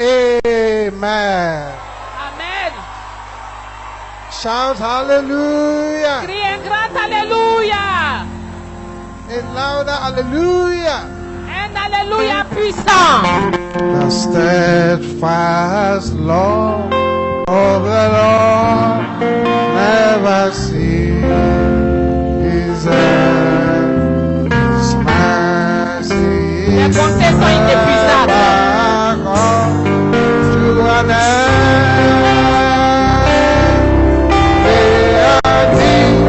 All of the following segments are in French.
Amen. Amen. Shout hallelujah. Crie un grand alléluia. A louder hallelujah. Un alléluia puissant. The steadfast love of the Lord never ceases. His mercy Les bontés sont inépuisables. to an end. They are deep.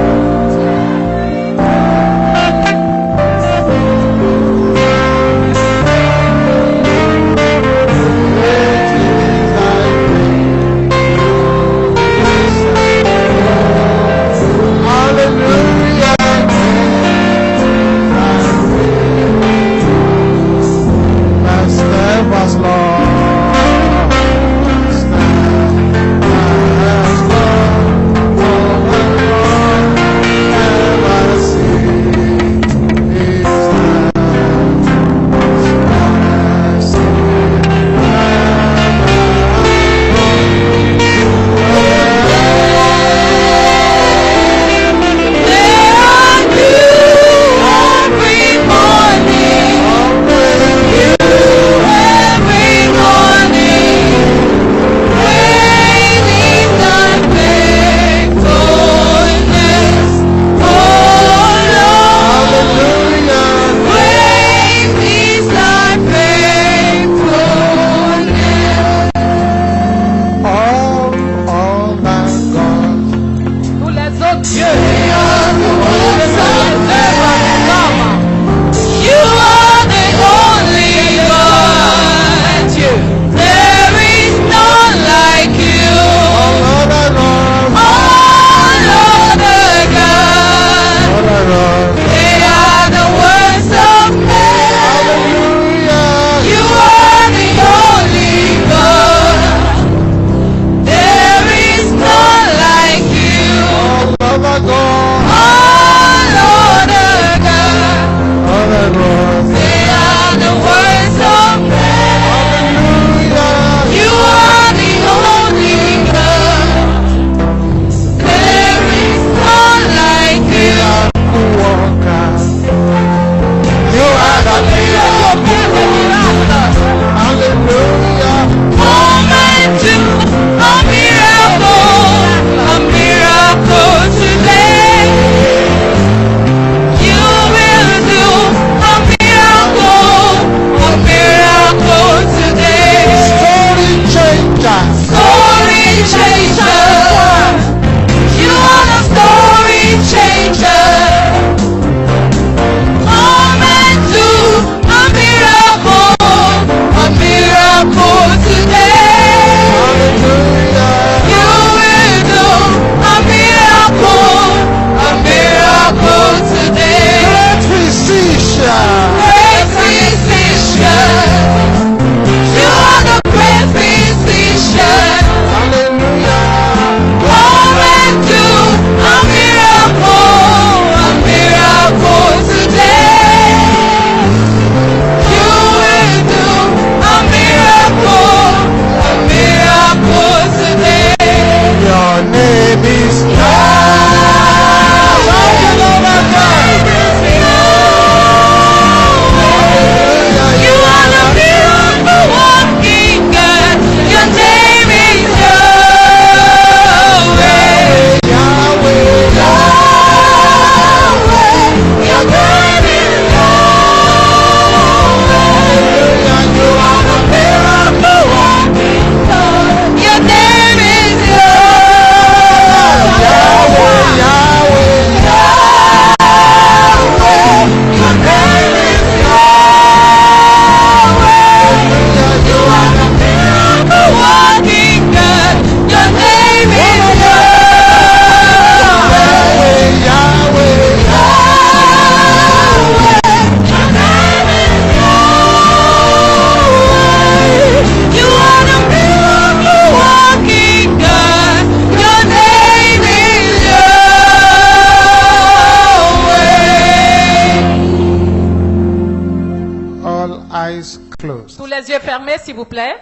Tous les yeux fermés, s'il vous plaît.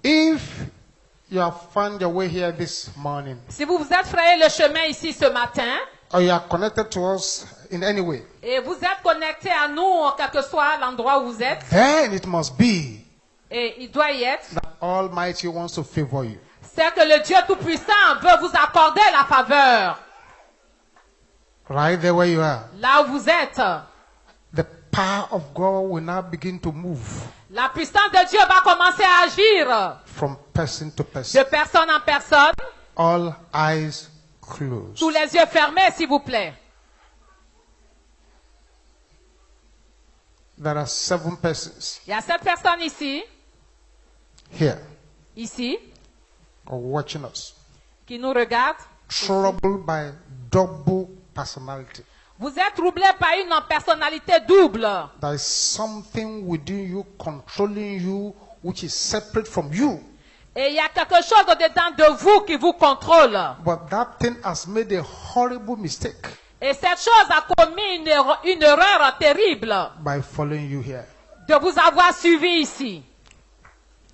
If you have found your way here this morning, Si vous vous êtes frayé le chemin ici ce matin, or you are connected to us in any way, et vous êtes connecté à nous, quel que soit l'endroit où vous êtes, then it must be et il doit y être, that Almighty wants to favor you. c'est que le Dieu Tout-Puissant veut vous accorder la faveur. Right there where you are. Là où vous êtes, The power of God will now begin to move la puissance de Dieu va commencer à agir from person to de person. personne en personne. All eyes closed. Tous les yeux fermés, s'il vous plaît. There are 7 persons Il y a 7 personnes ici, here or watching us, qui nous regardent. troubled by double personality. Vous êtes troublés par une personnalité double. There is something within you controlling you which is separate from you. Et il y a quelque chose au-dedans de vous qui vous contrôle. But that thing has made a horrible mistake Et cette chose a commis une erreur terrible by following you here. de vous avoir suivi ici.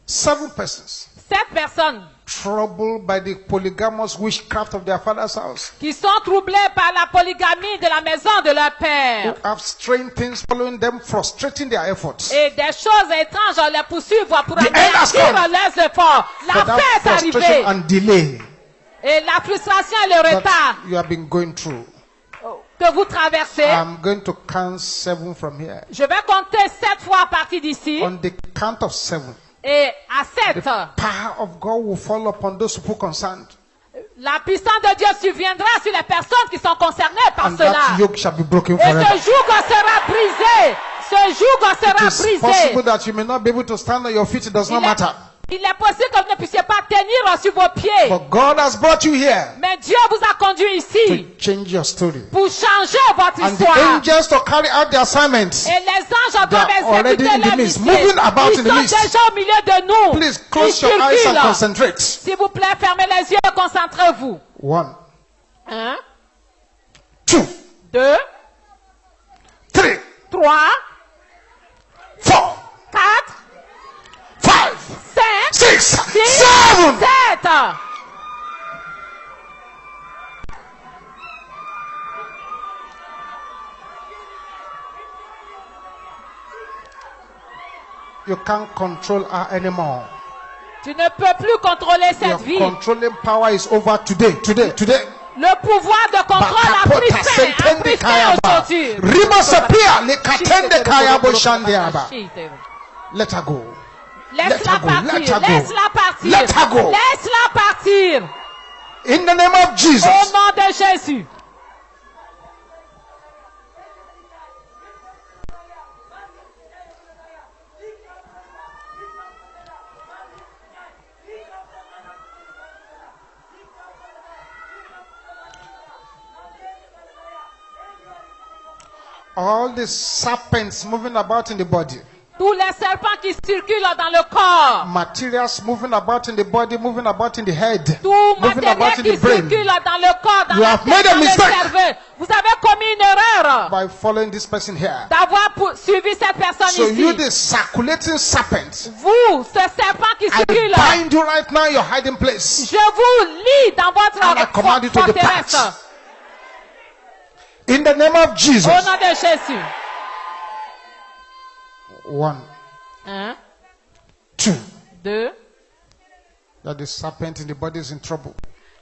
7 persons 7 personnes troubled by the polygamous witchcraft of their father's house, qui sont troublées par la polygamie de la maison de leur who père. have strange things following them, frustrating their efforts. Et des choses étranges les poursuivent pour The end has anéantir come. leurs efforts. La For that fin est frustration arrivée. and delay Et la frustration et le retard that you have been going through. que vous traversez, I'm going to count 7 from here. je vais compter 7 fois à partir d'ici. On the count of 7, Et à 7, power of God will fall upon those people concerned, la puissance de Dieu surviendra sur les personnes qui sont concernées par and cela. that yoke shall be broken Et forever. ce joug sera brisé. Ce joug It sera is brisé. possible that you may not be able to stand on your feet. It does not matter. Il est possible que vous ne puissiez pas tenir sur vos pieds. But God has brought you here Mais Dieu vous a conduit ici to change your story. pour changer votre And the histoire. angels to carry out their assignments. Et les anges doivent They are already exécuter in the leur midst, mission. moving about Ils in the sont midst. déjà au milieu de nous. Please Ils close your eyes and circulent. concentrate. S'il vous plaît, fermez les yeux et concentrez-vous. 1, 1, 2, 2, 3, 3, 4, 4, 5, 5, 6, 6, 7. 7. You can't control her anymore. Tu ne peux plus contrôler cette Your vie. controlling power is over today. Le pouvoir de contrôle a pris Bakapota fin, a sentende pris fin kayaba. aujourd'hui. Riba sapia lekatende kayabo shandiaba. Let her go. Laisse-la her go, let partir, her go. laisse-la partir, Let her go. laisse-la partir. In the name of Jesus. Au nom de Jésus. All the serpents moving about in the body. Tous les serpents qui circulent dans le corps. Materials moving about in the body, moving about in the head. Tout Moving matériel about in qui the brain. circule dans le corps, dans You la have tête, made a dans le mistake. cerveau. Vous avez commis une erreur By following this person here. d'avoir suivi cette personne So you, ici. the circulating serpent, Vous, ce serpent qui I circule, bind you right now in your hiding place. je vous lis dans votre And I command you to forteresse. depart. In the name of Jesus. Au nom de Jésus. 1, 1, 2. 2. That the serpent in the body is in trouble.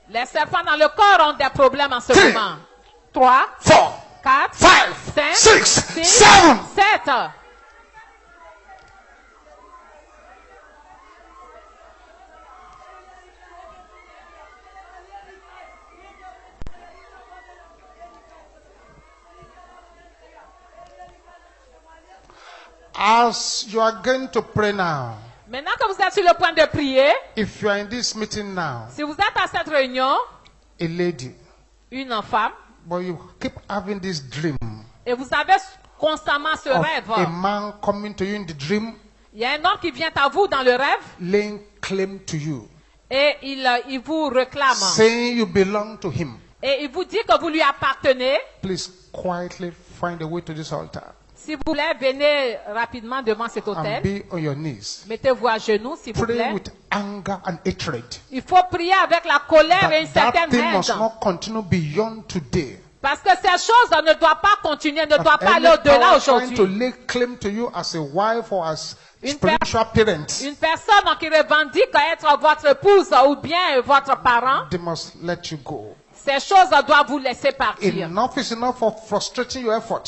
Les serpents dans le corps ont des problèmes en ce Three. moment. 3, 4, 4, 5, 5, 6, 6, 7. 7. As you are going to pray now, Maintenant que vous êtes sur le point de prier, if you are in this meeting now, si vous êtes à cette réunion, a lady, une femme, but you keep having this dream et vous avez constamment ce of rêve, a man coming to you in the dream, il y a un homme qui vient à vous dans le rêve laying claim to you, et il vous réclame. saying you belong to him. Et il vous dit que vous lui appartenez. Please quietly find a way to this altar. Si vous voulez, venez rapidement devant cet and hôtel. be on your knees. Mettez-vous à genoux, s'il vous Pray plaît. with anger and hatred. Il faut prier avec la colère et une That certaine thing must haine. not continue beyond today. Parce que ces choses ne doivent pas continuer, ne doivent pas Any aller au-delà power trying to aujourd'hui. lay claim to you as a wife or as Une spiritual parent, Une personne qui revendique être votre épouse ou bien votre parent, they must let you go. ces choses doivent vous laisser partir. Enough is enough of frustrating your effort.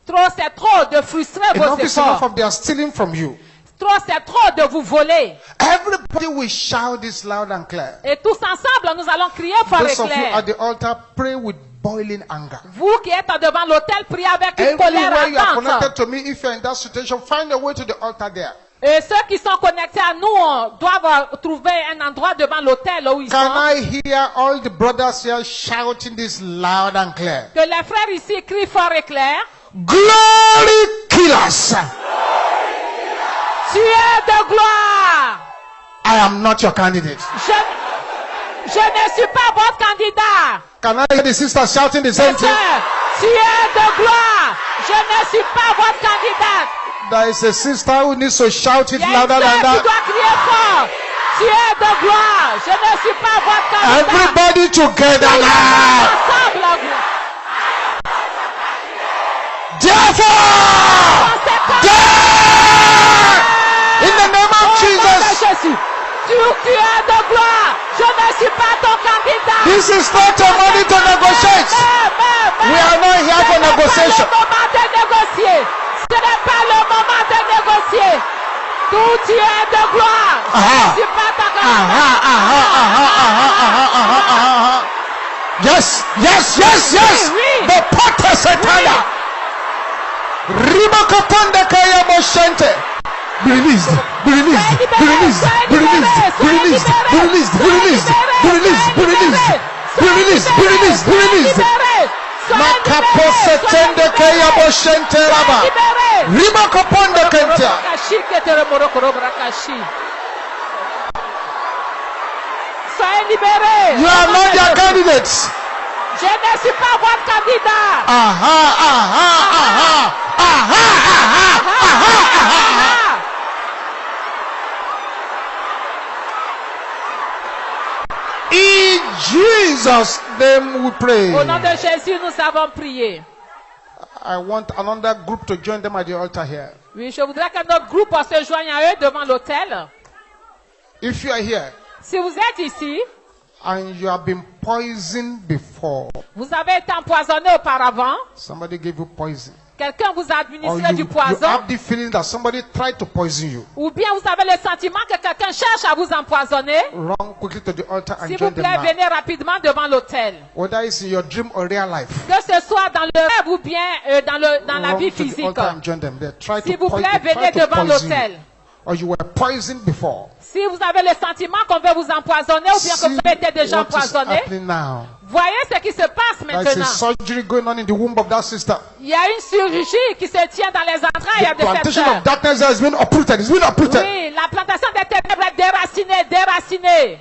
Trop, c'est trop de frustrer vos Enough is enough efforts. of their stealing from you. Trop, c'est trop de vous voler. Everybody will shout this loud and clear. Et tous ensemble, nous allons crier fort et Those of you clair. at the altar, pray with boiling anger. Vous qui êtes devant l'autel, priez avec une colère Everywhere you are ardente. connected to me, if you're in that situation, find a way to the altar there. Et ceux qui sont connectés à nous doivent trouver un endroit devant l'autel où ils Can sont. I hear all the brothers here shouting this loud and clear? Que les frères ici crient fort et clair. Glory killers! Tu es de gloire. I am not your candidate. Je ne suis pas votre candidat. Can I hear the sisters shouting the same thing? Sœur, tu es de gloire. Je ne suis pas votre candidate. There is a sister who needs to shout it Il y a une louder sœur than qui that. doit crier fort. Tu es de gloire. Je ne suis pas votre candidat. Everybody together now. Ensemble. Therefore, die in the name of Jesus. Jésus. Tu es de gloire. Je ne suis pas ton candidat. This is not a money to negotiate. We are not here for negotiation. Ce n'est pas le moment de négocier. Ce n'est pas le moment de négocier. Tout tu es de gloire. Je ne suis pas ta candidat. Yes, yes, yes, yes. Oui. The potter satana. Rimakapanda kaya moshente. Be released, be released, be released, be released, be released, be released, be released, be released, be released, be released, be released, be released. Makaposetende kaya moshente raba. Rimakapanda kente. Soyez libérés. You are not their candidates. Je ne suis pas votre candidat. Aha, aha, aha, aha, aha, aha, aha. In Jesus' name we pray. Au nom de Jésus, nous avons prié. I want another group to join them at the altar here. Oui, je voudrais que notre groupe se joigne à eux devant l'autel. If you are here Si vous êtes ici, and you have been poisoned before, vous avez été empoisonné auparavant, somebody gave you poison, quelqu'un vous a or administré du you poison, have the feeling that somebody tried to poison you, ou bien vous avez le sentiment que quelqu'un cherche à vous empoisonner, run quickly to the altar and s'il join vous them plaît, now. venez rapidement devant l'autel. Whether it's in your dream or real life, Que ce soit dans le rêve ou bien dans la run vie to the physique. altar and join them. They try S'il to vous plaît, poison, venez try to devant poison l'autel. you. Or you were poisoned before. Si vous avez le sentiment qu'on veut vous empoisonner ou bien que vous avez été déjà what is empoisonné, happening now. voyez ce qui se passe There is a maintenant. surgery going on in the womb of that sister. Il y a une chirurgie qui se tient dans les entrailles The de cette plantation sœur. of darkness has been uprooted. It's been uprooted. Oui, la plantation des ténèbres est déracinée, déracinée.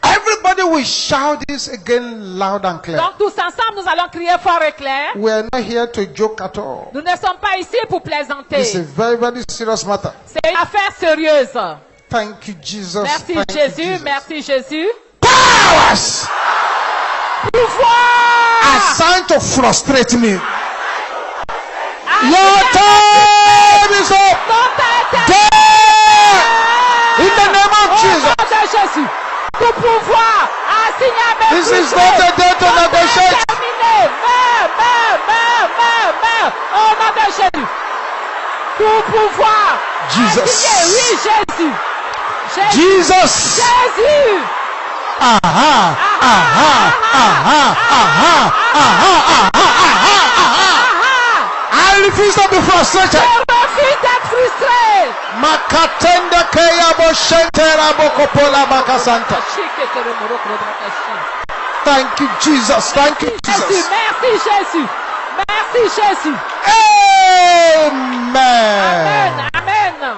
Everybody will shout this again loud and clear. Donc tous ensemble, nous allons crier fort et clair. We are not here to joke at all. Nous ne sommes pas ici pour It's a plaisanter. very, very serious matter. C'est une affaire sérieuse. Thank you, Jesus. Merci Thank you, Jésus, Jesus. merci Jésus. Powers Pouvoir! assigned to frustrate me. Ah, Your time is up. ton temps est There. In the name of Au Jesus. nom de Jésus. Tout pouvoir assigné à mes This is frustrés. not a day to Ton temps est negotiate. terminé. Meurs. Au nom de Jésus. Tout pouvoir Jesus. assigné. Oui, Jésus. Jesus. Jésus. Aha. Aha. Aha. Aha. Aha. Aha. Aha. I refuse to be frustrated. Je refuse d'être frustré. Makatende keya boshentera bokopola bakasanta. Thank you, Jesus. Thank you, Jésus, Jesus. merci Jésus. Merci Jésus. Amen. Amen. Amen.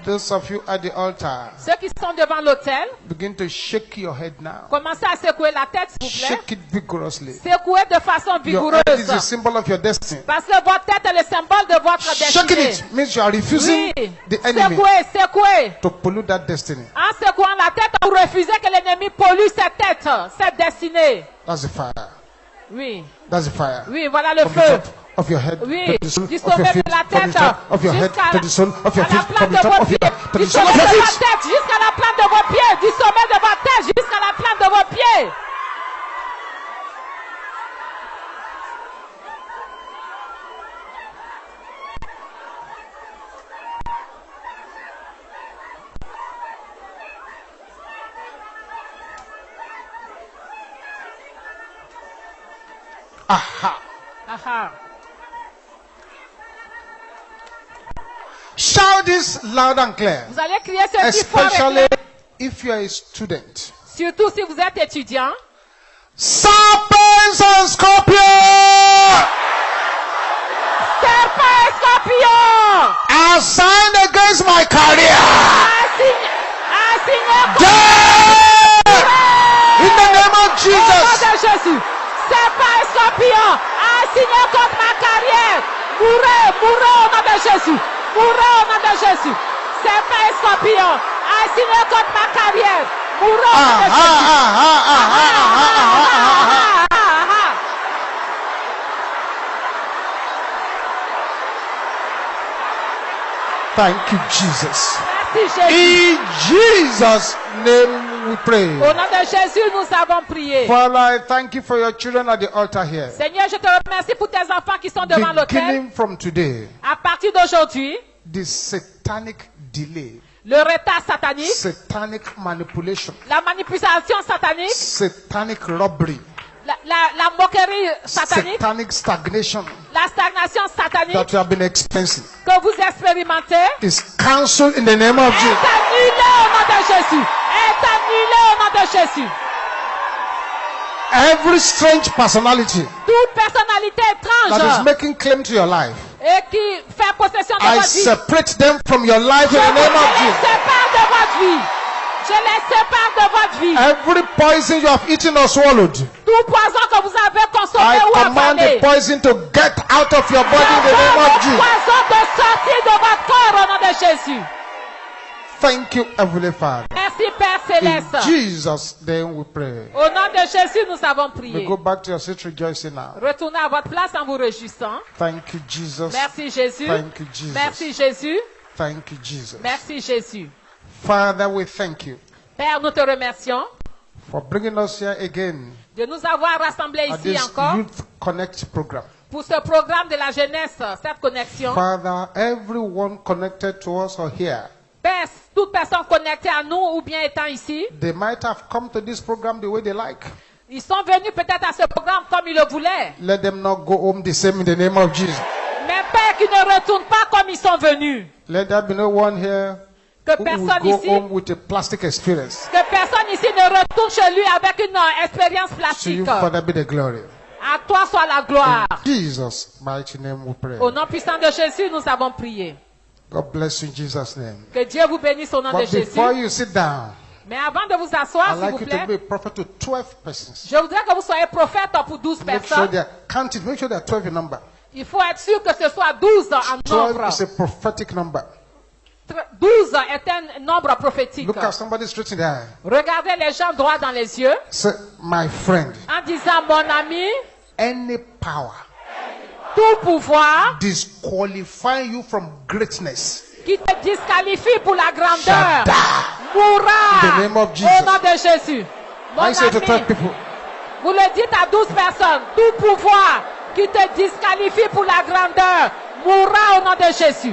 Those of you at the altar, Ceux qui sont devant l'autel, begin to shake your head now. commencez à secouer la tête, s'il vous plaît. Shake it vigorously. Secouez de façon Your head is a vigoureuse. symbol of your destiny. Parce que votre tête est le symbole de votre Shaking destinée. it means you are refusing Oui. the enemy Secouez, secouez. to pollute that destiny. En secouant la tête, vous refusez que l'ennemi pollue cette tête, cette destinée. That's the fire. Oui, That's the fire. oui, voilà le From the feu. top of your head Oui, to the sole du of your sommet feet, de la from the tête top of your head jusqu'à to the sole of your à la feet, plante from de the top vos of your pieds, to du the sole sommet of your de votre feet. tête jusqu'à la plante de vos pieds, du sommet de votre tête jusqu'à la plante de vos pieds. Aha. Aha. Shout this loud and clear. Vous allez crier ceci fort et Especially clair, if you are a student. surtout si vous êtes étudiant. Serpents and scorpions Serpent et scorpion, assigned against my career. assigné Dead! In the name of au nom Jesus. de Jésus. Serpent et scorpion, assigné contre ma carrière. Mourez, mourez au nom de Jésus. Mourez au nom de Jésus. Serpent et scorpion, assigné contre ma carrière. Mourez au nom de Jésus. Thank you, Jesus. Merci Jésus. In Jesus' name we pray. Au nom de Jésus, nous avons prié. Father, I thank you for your children at the altar here. Seigneur, je te remercie pour tes enfants qui sont devant l'autel. Beginning from today, À partir d'aujourd'hui, the satanic delay, le retard satanique, satanic manipulation, la manipulation satanique, satanic robbery, la moquerie satanique, satanic stagnation la stagnation satanique that you have been experiencing que vous expérimentez is cancelled in the name of est Jesus. annulée au nom de Jésus. Est annulée au nom de Jésus. Every strange personality Toute personnalité that is étrange making claim to your life, et qui fait possession de I votre vie, separate them from your life je in the name of les Jesus. sépare de votre vie. Je les sépare de votre vie. Every poison you have eaten or swallowed, Tout poison que vous avez consommé I ou command avalé, the poison to get out of your body in the name of le Jesus. poison de sortir de votre corps au nom de Jésus. Thank you, Heavenly Father. Merci Père In Céleste. Jesus' name we pray. Au nom de Jésus, nous avons We prié. go back to your seat rejoicing now. Retournez à votre place en vous réjouissant. Thank you, Jesus. Merci Jésus. Thank you, Jesus. Merci Jésus. Thank you, Jesus. Merci Jésus. Father, we thank you Père, nous te remercions for bringing us here again de nous avoir rassemblés at ici this encore Youth Connect program. pour ce programme de la jeunesse, cette connexion. Father, everyone connected to us or here, Père, toute personne connectée à nous ou bien étant ici, they might have come to this program the way they like. ils sont venus peut-être à ce programme comme ils le voulaient. Let them not go home the same in the name of Jesus. Mais Père, qui ne retournent pas comme ils sont venus. Let there be no one here Que who will personne go ici, home with a plastic experience. que personne ici ne retourne chez lui avec une expérience To you, plastique. Father, be the glory. À toi soit la gloire. In Jesus' mighty name we pray. Au nom puissant de Jésus, nous avons prié. God bless you in Jesus' name. Que Dieu vous bénisse au nom de But before Jésus. you sit down, Mais avant de vous asseoir, I'd s'il like vous you to be plaît, a prophet to 12 persons. je voudrais que vous soyez prophète pour 12 Make sure personnes. they're counted. Make sure they're 12 in number. Il faut être sûr que ce soit 12 en 12 nombre. is a prophetic number. 12 est un nombre prophétique. Look at somebody straight in the eye. Regardez les gens droit dans les yeux Say, my friend, en disant, mon ami, any power tout pouvoir disqualifying you from greatness qui te disqualifie pour la grandeur shall die. mourra In the name of Jesus. au nom de Jésus. Mon I say to 12 ami, people, vous le dites à 12 personnes, tout pouvoir qui te disqualifie pour la grandeur mourra au nom de Jésus.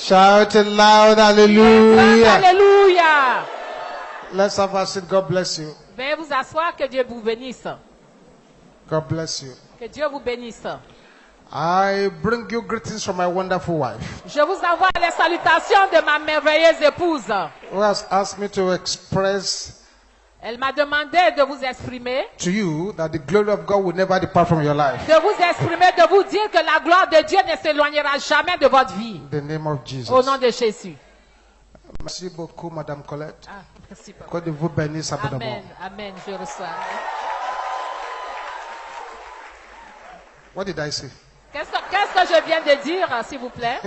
Shout it loud, hallelujah. Alléluia. Let's have a seat. God bless you. Veuillez vous asseoir, que Dieu vous bénisse. God bless you. Que Dieu vous bénisse. I bring you greetings from my wonderful wife, Je vous envoie les salutations de ma merveilleuse épouse. who has asked me to express Elle m'a demandé de vous exprimer, to you that the glory of God will never depart from your life. de vous exprimer, de vous dire que la gloire de Dieu ne s'éloignera jamais de votre vie. In the name of Jesus. Au nom de Jésus. Merci beaucoup, Madame Colette. Ah, merci, papa. Que Dieu vous bénisse abondamment. Amen, amen, je reçois. What did I say? Qu'est-ce que je viens de dire, s'il vous plaît?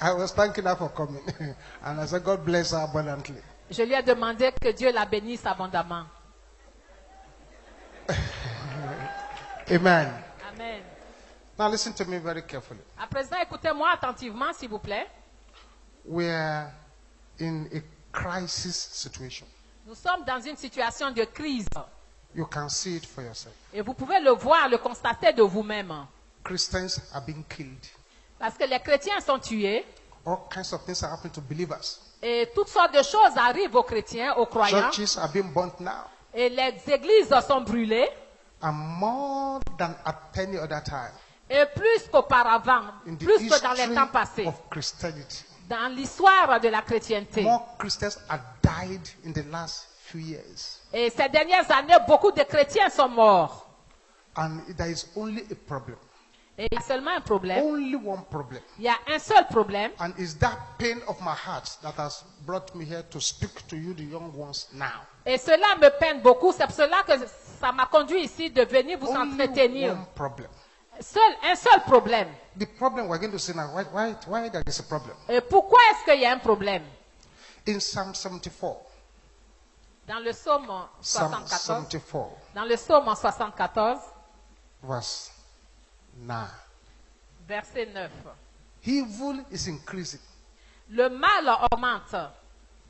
I was thanking her for coming. And I said, God bless her abundantly. Je lui ai demandé que Dieu la bénisse abondamment. Amen. Amen. Now listen to me very carefully. À présent, écoutez-moi attentivement, s'il vous plaît. We are in a crisis situation. Nous sommes dans une situation de crise. You can see it for yourself. Et vous pouvez le voir, le constater de vous-même. Christians are being killed. Parce que les chrétiens sont tués. All kinds of things are happening to believers. Et toutes sortes de choses arrivent aux chrétiens, aux croyants. Churches are being burnt now. Et les églises sont brûlées. And more than at any other time Et plus qu'auparavant, in the plus que dans les history temps passés, of Christianity, dans l'histoire de la chrétienté. more Christians have died in the last few years. Et ces dernières années, beaucoup de chrétiens sont morts. And there is only a problem. Et il y a seulement un problème. Only one problem. Il y a un seul problème. And it's that pain of my heart that has brought me here to speak to you, the young ones, now. Et cela me peine beaucoup. C'est pour cela que ça m'a conduit ici de venir vous Only entretenir. one problem. Un seul problème. The problem we're going to see now, why there is a problem. Et pourquoi est-ce qu'il y a un problème? In Psalm 74, Dans le psaume Psalm 74, 74, dans le psaume 74, verse 9. verset 9. Evil is increasing. Le mal augmente.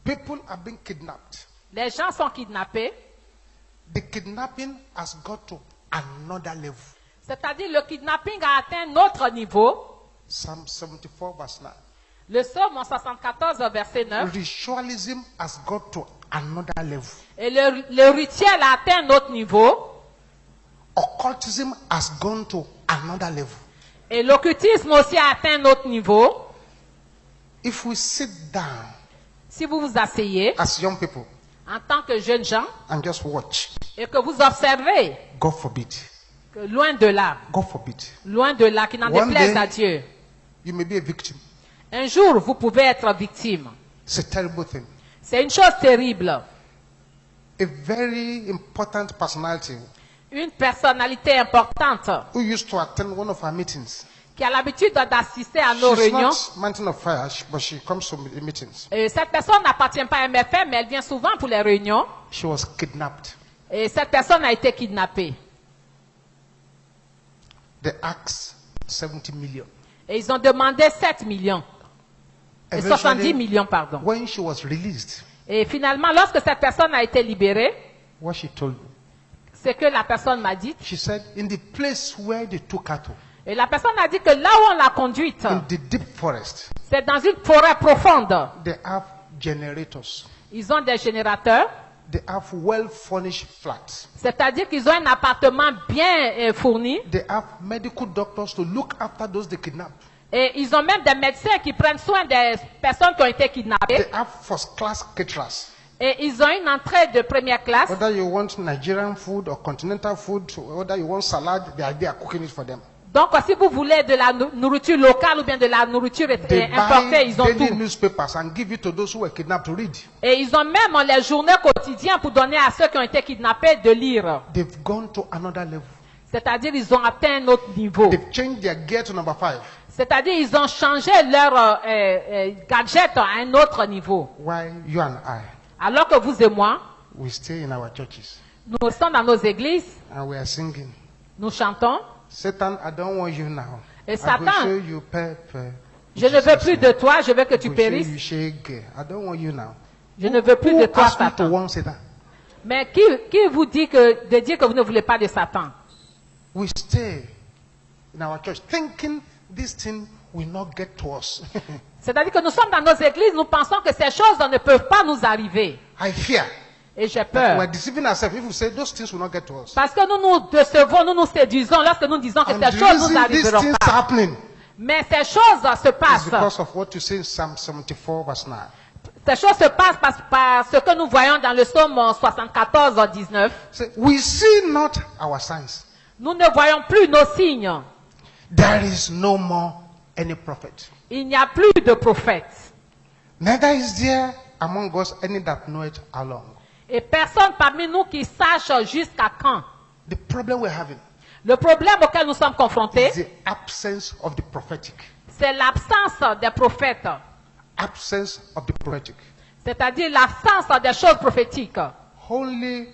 People are being kidnapped. Les gens sont kidnappés. The kidnapping has got to another level. C'est-à-dire le kidnapping a atteint notre niveau. Psalm 74, verse 9. Le psaume 74, verset 9. Ritualism has got to another level. Et le rituel a atteint notre niveau. Occultism has gone to another level. Et l'occultisme aussi a atteint notre niveau. If we sit down Si vous vous asseyez as young people en tant que jeunes gens and just watch, et que vous observez God forbid, que loin de là, qui n'en One déplaise day- à Dieu, you may be a victim. un jour vous pouvez être victime. It's a terrible thing. C'est une chose terrible. A very important personality Une personnalité importante who used to attend one of our meetings. qui a l'habitude d'assister à nos She's réunions. not Mountain of Fire, but she comes to the meetings. Et cette personne n'appartient pas à MFM, mais elle vient souvent pour les réunions. She was kidnapped. Et cette personne a été kidnappée. They asked 70 million. Et ils ont demandé 7 millions. Et 70 millions, pardon. When she was released, Et finalement, lorsque cette personne a été libérée, what she told me, ce que la personne m'a dit, she said, in the place where they took her to, et la personne a dit que là où on l'a conduite, in the deep forest, c'est dans une forêt profonde. they have generators. Ils ont des générateurs, They have well-furnished flats. c'est-à-dire qu'ils ont un appartement bien fourni. They have medical doctors to look after those they kidnapped. Et ils ont même des médecins qui prennent soin des personnes qui ont été kidnappées. They have first-class caterers. Et ils ont une entrée de première classe. Whether you want Nigerian food or continental food, whether you want salad, they are there cooking it for them. Donc, si vous voulez de la nourriture locale ou bien de la nourriture They importée, buy ils ont daily tout. newspapers and give it to those who were kidnapped to read. Et ils ont même les journaux quotidiens pour donner à ceux qui ont été kidnappés de lire. They've gone to another level. C'est-à-dire, ils ont atteint un autre niveau. They've changed their gear to number 5. C'est-à-dire, ils ont changé leur gadget à un autre niveau. Why you and I, Alors que vous et moi, we stay in our churches nous sommes dans nos églises, and we are singing. nous chantons. Satan, I don't want you now. Et I Satan, will show you pepper. je ne veux plus de toi, je veux que tu I will show périsses. you shake. I don't want you now. Je ne veux plus Who de toi, asked you to Satan. want Satan? Mais qui vous dit de dire que vous ne voulez pas de Satan? We stay in our church thinking this thing will not get to us. C'est-à-dire que nous sommes dans nos églises, nous pensons que ces choses ne peuvent pas nous arriver. I fear Et j'ai that peur. we're deceiving ourselves if we say those things will not get to us. Parce que nous nous décevons, nous nous séduisons lorsque nous disons que And ces the choses nous reason these arriveront things pas. are happening Mais ces choses se is passent. because of what you say in Psalm 74 verse 9. Ces choses se passent par ce que nous voyons dans le psaume 74, 19. Say, we see not our signs. Nous ne voyons plus nos signes. There is no more any prophet. Il n'y a plus de prophètes. Neither is there among us any that knoweth how long. Et personne parmi nous qui sache jusqu'à quand. The problem we're having Le problème auquel nous sommes confrontés, is the absence of the prophetic. c'est l'absence des prophètes. Absence of the prophetic. C'est-à-dire l'absence des choses prophétiques. Only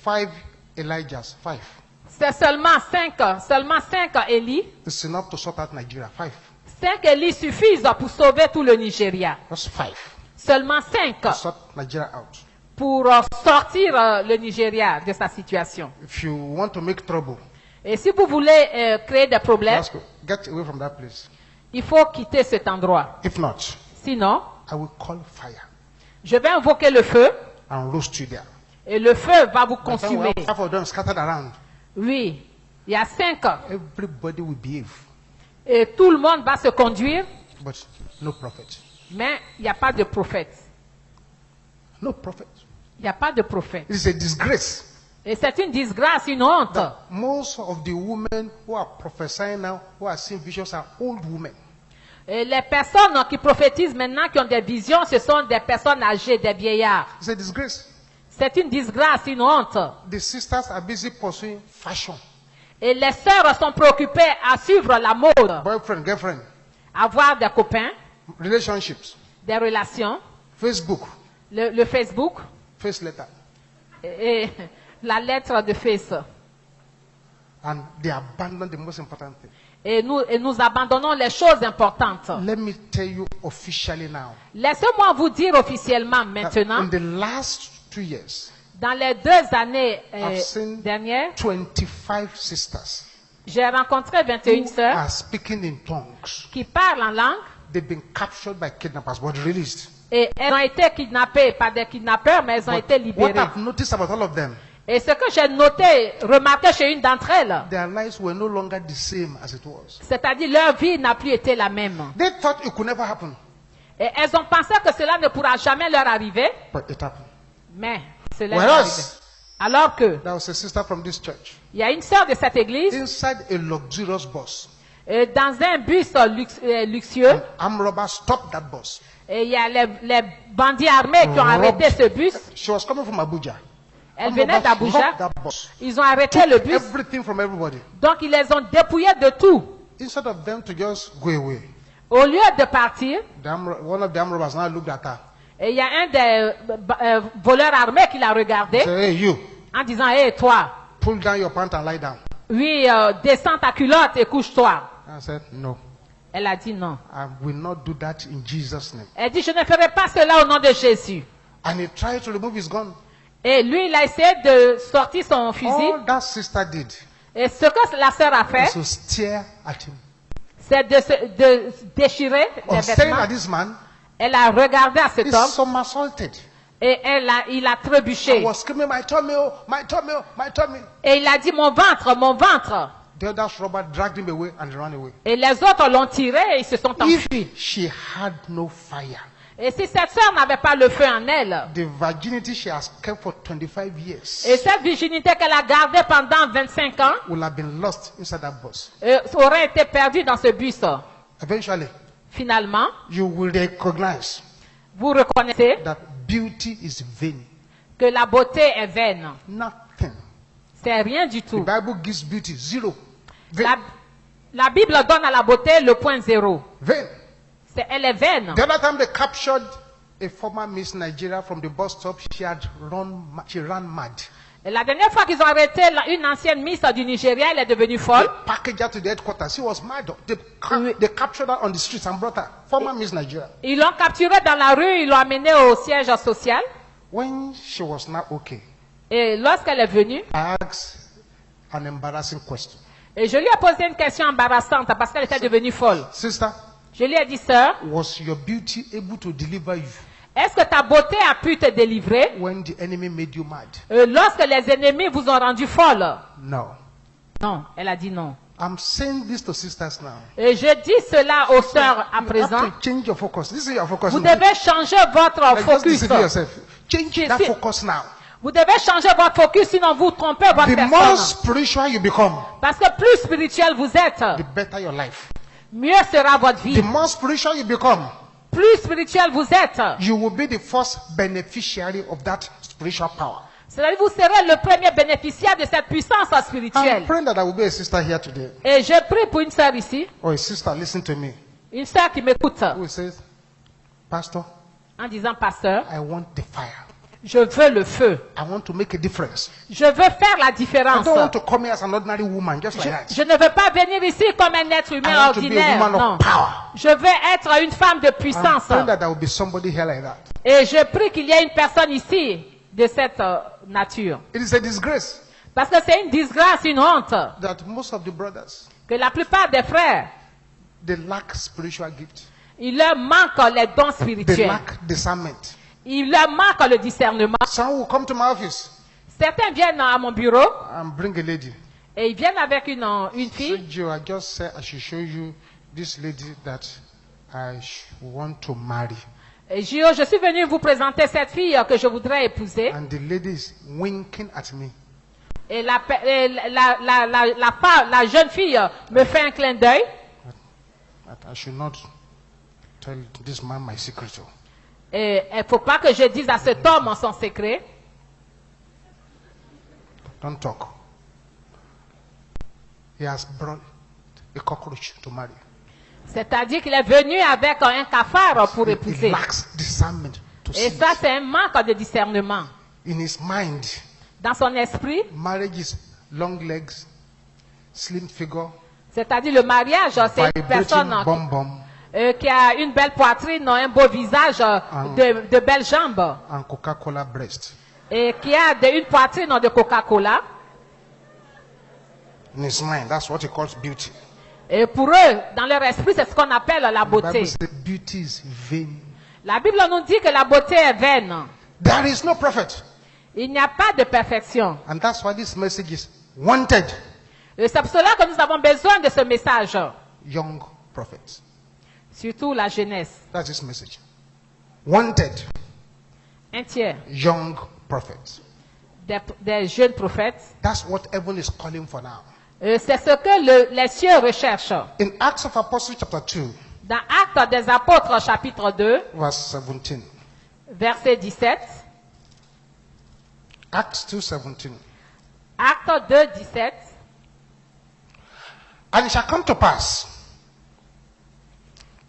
5 Elijahs, 5. C'est seulement cinq Élie. It's enough to sort out Nigeria. 5. 5 Élie suffisent pour sauver tout le Nigeria. Just 5. Seulement 5 To sort Nigeria out. pour sortir le Nigeria de sa situation. If you want to make trouble, Et si vous voulez créer des problèmes, let's go. Get away from that place. il faut quitter cet endroit. If not, Sinon, I will call fire je vais invoquer le feu and roast you there. et le feu va vous By the time we consumer. have 5 of them scattered around, Oui, il y a 5 everybody will behave, et tout le monde va se conduire, but no prophet. mais il n'y a pas de prophète. No prophet. Il n'y a pas de prophète. It is a disgrace. Et c'est une disgrâce, une honte. Most of the women who are prophesying now, who are seeing visions, are old women. Et les personnes qui prophétisent maintenant, qui ont des visions, ce sont des personnes âgées, des vieillards. It's a disgrace. C'est une disgrâce, une honte. The sisters are busy pursuing fashion, Et les sœurs sont préoccupées à suivre la mode, boyfriend, girlfriend, avoir des copains, relationships, des relations, Facebook, le Facebook face letter, et la lettre de face. and they abandon the most important thing. Et nous abandonnons les choses importantes. Let me tell you officially now. Laissez-moi vous dire officiellement that maintenant, in the last 2 years, dans les 2 années I've seen dernières, 25 sisters j'ai rencontré 21 who sœurs are speaking in tongues. qui parlent en langue They've been captured by kidnappers but released. et elles ont été kidnappées par des kidnappeurs, mais elles ont été What libérées. I've noticed about all of them, Et ce que j'ai noté, remarqué chez une d'entre elles, their lives were no longer the same as it was. c'est-à-dire leur vie n'a plus été la même. They thought it could never happen, Et elles ont pensé que cela ne pourra jamais leur arriver, but it happened. mais cela est arrivé. Whereas Alors que there was a sister from this church il y a une sœur de cette église inside a luxurious bus. dans un bus luxueux, And armed robbers stopped that bus. et il y a les bandits armés qui ont arrêté ce bus. She was coming from Abuja. Elle Armed venait robbers d'Abuja. robbed that bus. Ils ont arrêté le bus, Everything from everybody. donc ils les ont dépouillés de tout. Instead of them to just go away, Au lieu de partir, one of the armed robbers now looked at her. et il y a un des voleurs armés qui l'a regardé Say, hey, you, en disant, hé toi, pull down your pants and lie down. oui, descends ta culotte et couche-toi. I said, no, Elle a dit non. I will not do that in Jesus' name. Elle dit, je ne ferai pas cela au nom de Jésus. And he tried to remove his gun. Et lui, il a essayé de sortir son fusil. All that sister did Et ce que la sœur a was fait, to stare at him. c'est de déchirer les Or staring vêtements. at this man, Elle a regardé à cet he homme somersaulted. et il a I trébuché. was screaming, my tummy, oh, my tummy, oh, my tummy. Et il a dit, mon ventre, mon ventre. The other robber dragged him away and ran away. Et les autres l'ont tiré et ils se sont If enfuis. she had no fire, Et si cette sœur n'avait pas le feu en elle, the virginity she has kept for 25 years et cette virginité qu'elle a gardée pendant 25 ans, will have been lost inside that bus. aurait été perdue dans ce bus. Eventually, Finalement, you will recognize vous reconnaissez that beauty is vain. que la beauté est vaine. Nothing. C'est rien du The tout. Bible gives beauty zero. Vain. La Bible donne à la beauté le point zéro. Vain. Elle est vaine. The other time they captured a former Miss Nigeria from the bus stop, she ran mad. Et la dernière fois qu'ils ont arrêté une ancienne Miss du Nigeria, elle est devenue They folle. packaged her to the headquarters. She was mad. They captured her on the streets and brought her. Former Miss Nigeria. Ils l'ont capturée dans la rue, ils l'ont amenée au siège social. When she was not okay, Et lorsqu'elle est venue, I asked an embarrassing question. Et je lui ai posé une question embarrassante parce qu'elle était devenue folle. Sister, Je lui ai dit, sœur, was your beauty able to deliver you est-ce que ta beauté a pu te délivrer when the enemy made you mad? lorsque les ennemis vous ont rendu folle? No. Non, elle a dit non. I'm saying this to sisters now. Et je dis cela aux sœurs à You présent. have to change your focus. This is your focus. Vous devez changer votre Like, just focus. deceive yourself. Change that Si- focus now. Vous devez changer votre focus, sinon vous trompez votre The more personne. spiritual you become, Parce que plus spirituel vous êtes, the better your life. mieux sera votre The vie. more spiritual you become, Plus spirituel vous êtes, you will be the first beneficiary of that spiritual power. c'est-à-dire vous serez le premier bénéficiaire de cette puissance I'm spirituelle. praying that there will be a sister here today, Et je prie pour une sœur ici, or a sister, listen to me, une sœur qui m'écoute, who says, Pastor, en disant, pasteur, I want the fire. je veux le feu. I want to make a difference. Je veux faire la I différence. don't want to come here as an ordinary woman, just like that. Je ne veux pas venir ici comme un être I humain want to be a ordinaire. woman Non. of power. Je veux être une femme de I'm puissance. praying that there will be somebody here like that. Et je prie qu'il y ait une personne ici de cette nature. It is a disgrace Parce que c'est une disgrâce, une honte, that most of the brothers, que la plupart des frères, they lack spiritual gift. il leur manque les dons They spirituels. lack discernment. Il leur manque le discernement. Some will come to my office Certains viennent à mon bureau and bring a lady. et ils viennent avec une Say, fille. Joe, I just said I should show you this lady that want to marry. Et je suis venu vous présenter cette fille que je voudrais épouser. And the lady is winking at me. Et la jeune fille me fait un clin d'œil. That I should not tell this man my secret. Oh. Et il ne faut pas que je dise à cet homme son secret. Don't talk. He has brought a cockroach to marry. C'est-à-dire qu'il est venu avec un cafard pour He épouser. lacks discernment to Et see. ça, c'est un manque de discernement. In his mind, Dans son esprit, marriage is long legs, slim figure, c'est-à-dire le mariage, c'est une personne vibrating bum bum, qui a une belle poitrine, un beau visage, de belles jambes, and Coca-Cola breast. et qui a une poitrine de Coca-Cola. In his mind, that's what he calls beauty. Et pour eux, dans leur esprit, c'est ce qu'on appelle la The beauté. Bible says beauty is vain. La Bible nous dit que la beauté est vaine. There is no prophet. Il n'y a pas de perfection. And that's why this message is wanted. Et c'est pour cela que nous avons besoin de ce message. Young prophets. Surtout la jeunesse. That's this message. Wanted. Un tiers Young prophets. des jeunes prophètes. That's what heaven is calling for now. C'est ce que les cieux recherchent. In Acts of Apostles chapter 2, Dans Actes des Apôtres chapitre 2, verse 17. verset 17. Acts 2:17. Actes 2, 17. And it shall come to pass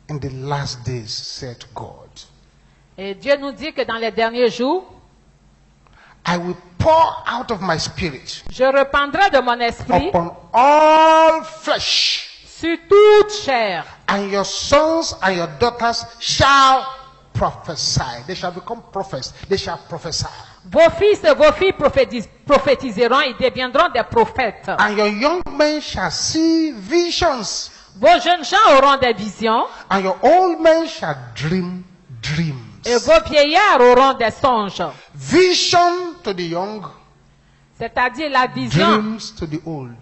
in the last days, said God, Et Dieu nous dit que dans les derniers jours, I will pour out of my spirit je répandrai de mon esprit upon all flesh, sur toute chair. and your sons and your daughters shall prophesy. They shall become prophets. They shall prophesy. Vos fils et vos filles prophétiseront, ils deviendront des prophètes. And your young men shall see visions, Vos jeunes gens auront des visions and your old men shall dream dreams. et vos vieillards auront des songes. Vision to the young, C'est-à-dire la vision dreams to the old.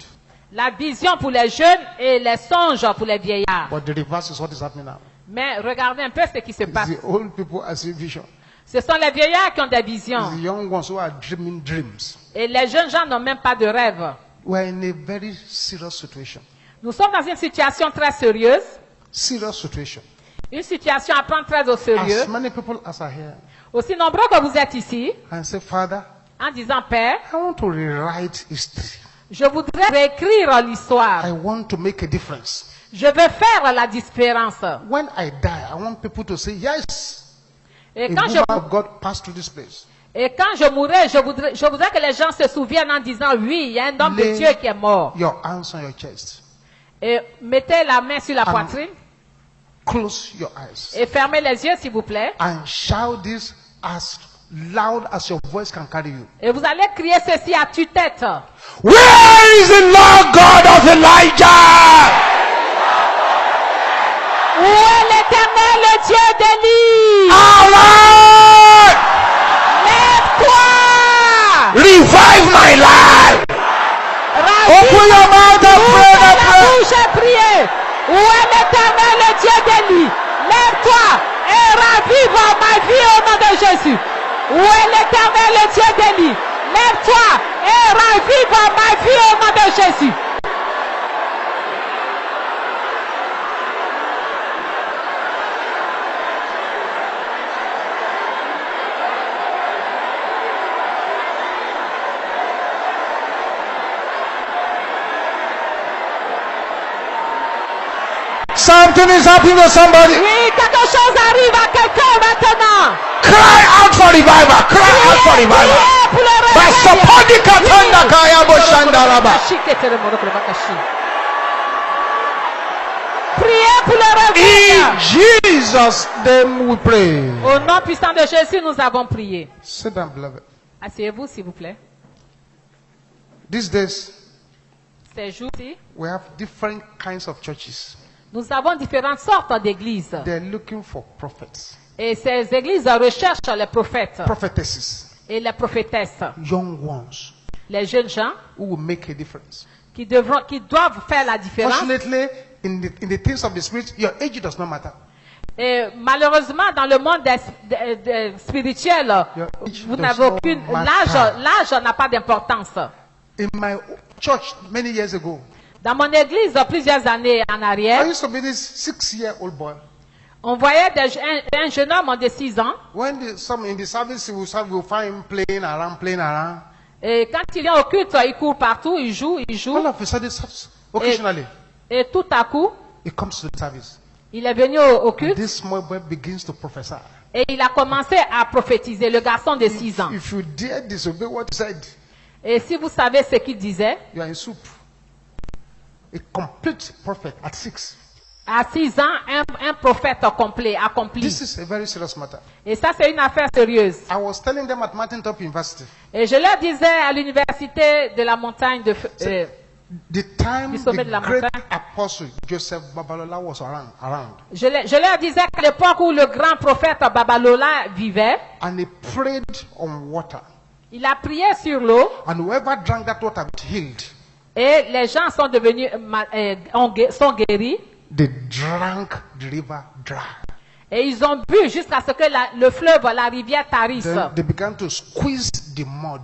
pour les jeunes et les songes pour les vieillards. But the reverse is what is happening now. Mais regardez un peu ce qui se It's passe. the old people are seeing vision. Ce sont les vieillards qui ont des It's visions. the young ones who are dreaming dreams. Et les jeunes gens n'ont même pas de rêve. We're in a very serious situation. Nous sommes dans une situation très sérieuse. Serious situation. Une situation à prendre très au sérieux. As many people as are here Aussi nombreux que vous êtes ici, and say, Father, en disant, Père, I want to rewrite history. je voudrais réécrire l'histoire. I want to make a difference. Je veux faire la différence. When I die, I want people to say, yes, Et a quand, woman of God passed through this place. je mourrai, je voudrais que les gens se souviennent en disant, oui, il y a un homme de Lay Dieu qui est mort. your hands on your chest. Et mettez la main sur la poitrine Close your eyes et fermez les yeux, s'il vous plaît. and shout this as loud as your voice can carry you. Et vous allez crier ceci à tue-tête. Where is the Lord God of Elijah? Où est l'Éternel, le Dieu d'Élie? Arise! Lève-toi! Revive my life! Open your mouth and pray, Ouvre and la pray. bouche et priez. Où est l'Éternel, le Dieu d'Élie? Lève-toi et ravive ma vie au nom de Jésus. Où est l'Éternel, le Dieu d'Élie? Lève-toi et ravive ma vie au nom de Jésus. Something is happening to somebody. Oui, quelque chose arrive à quelqu'un maintenant. Cry out for revival. Cry out for revival. Priez pour le réveil. Basopodi katanda kaya boshandaraba. Priez pour le réveil. In Jesus' name we pray. Au nom puissant de Jésus, nous avons prié. Sit down, beloved. Asseyez-vous, s'il vous plaît. These days, Ces jours-ci, we have different kinds of churches. nous avons différentes sortes d'églises. They're looking for prophets, Et ces églises recherchent les prophètes prophetesses, et les prophétesses, young ones les jeunes gens who will make a difference. qui doivent faire la différence. Fortunately, in the things of the spirit, your age does not matter. Et malheureusement, dans le monde spirituel, vous n'avez aucune... L'âge n'a pas d'importance. In my church many years ago, Dans mon église, plusieurs années en I arrière, used to be this 6-year-old boy. on voyait un jeune homme de 6 ans. When some in the service, we'll find him playing around. Et quand il vient au culte, il court partout, il joue. All of a sudden, occasionally, Et tout à coup, he comes to the service. il est venu au And culte this small boy begins to prophesy. et il a commencé à prophétiser, le garçon de 6 ans. If you dare disobey what he said, Et si vous savez ce qu'il disait, you are in soup. A complete prophet at 6. à 6 ans, un prophète complet, accompli. This is a very serious matter. Et ça, c'est une affaire sérieuse. I was telling them at Martin Top University, Et je leur disais à l'université de la montagne de... the time Du sommet de la the great montagne. apostle Joseph Babalola was around, je leur disais qu'à l'époque où le grand prophète Babalola vivait, and he prayed on water, il a prié sur l'eau and whoever drank that water was healed. et les gens sont devenus, sont guéris. They drank the river dry. Et ils ont bu jusqu'à ce que le fleuve, la rivière tarisse. Then they began to squeeze the mud.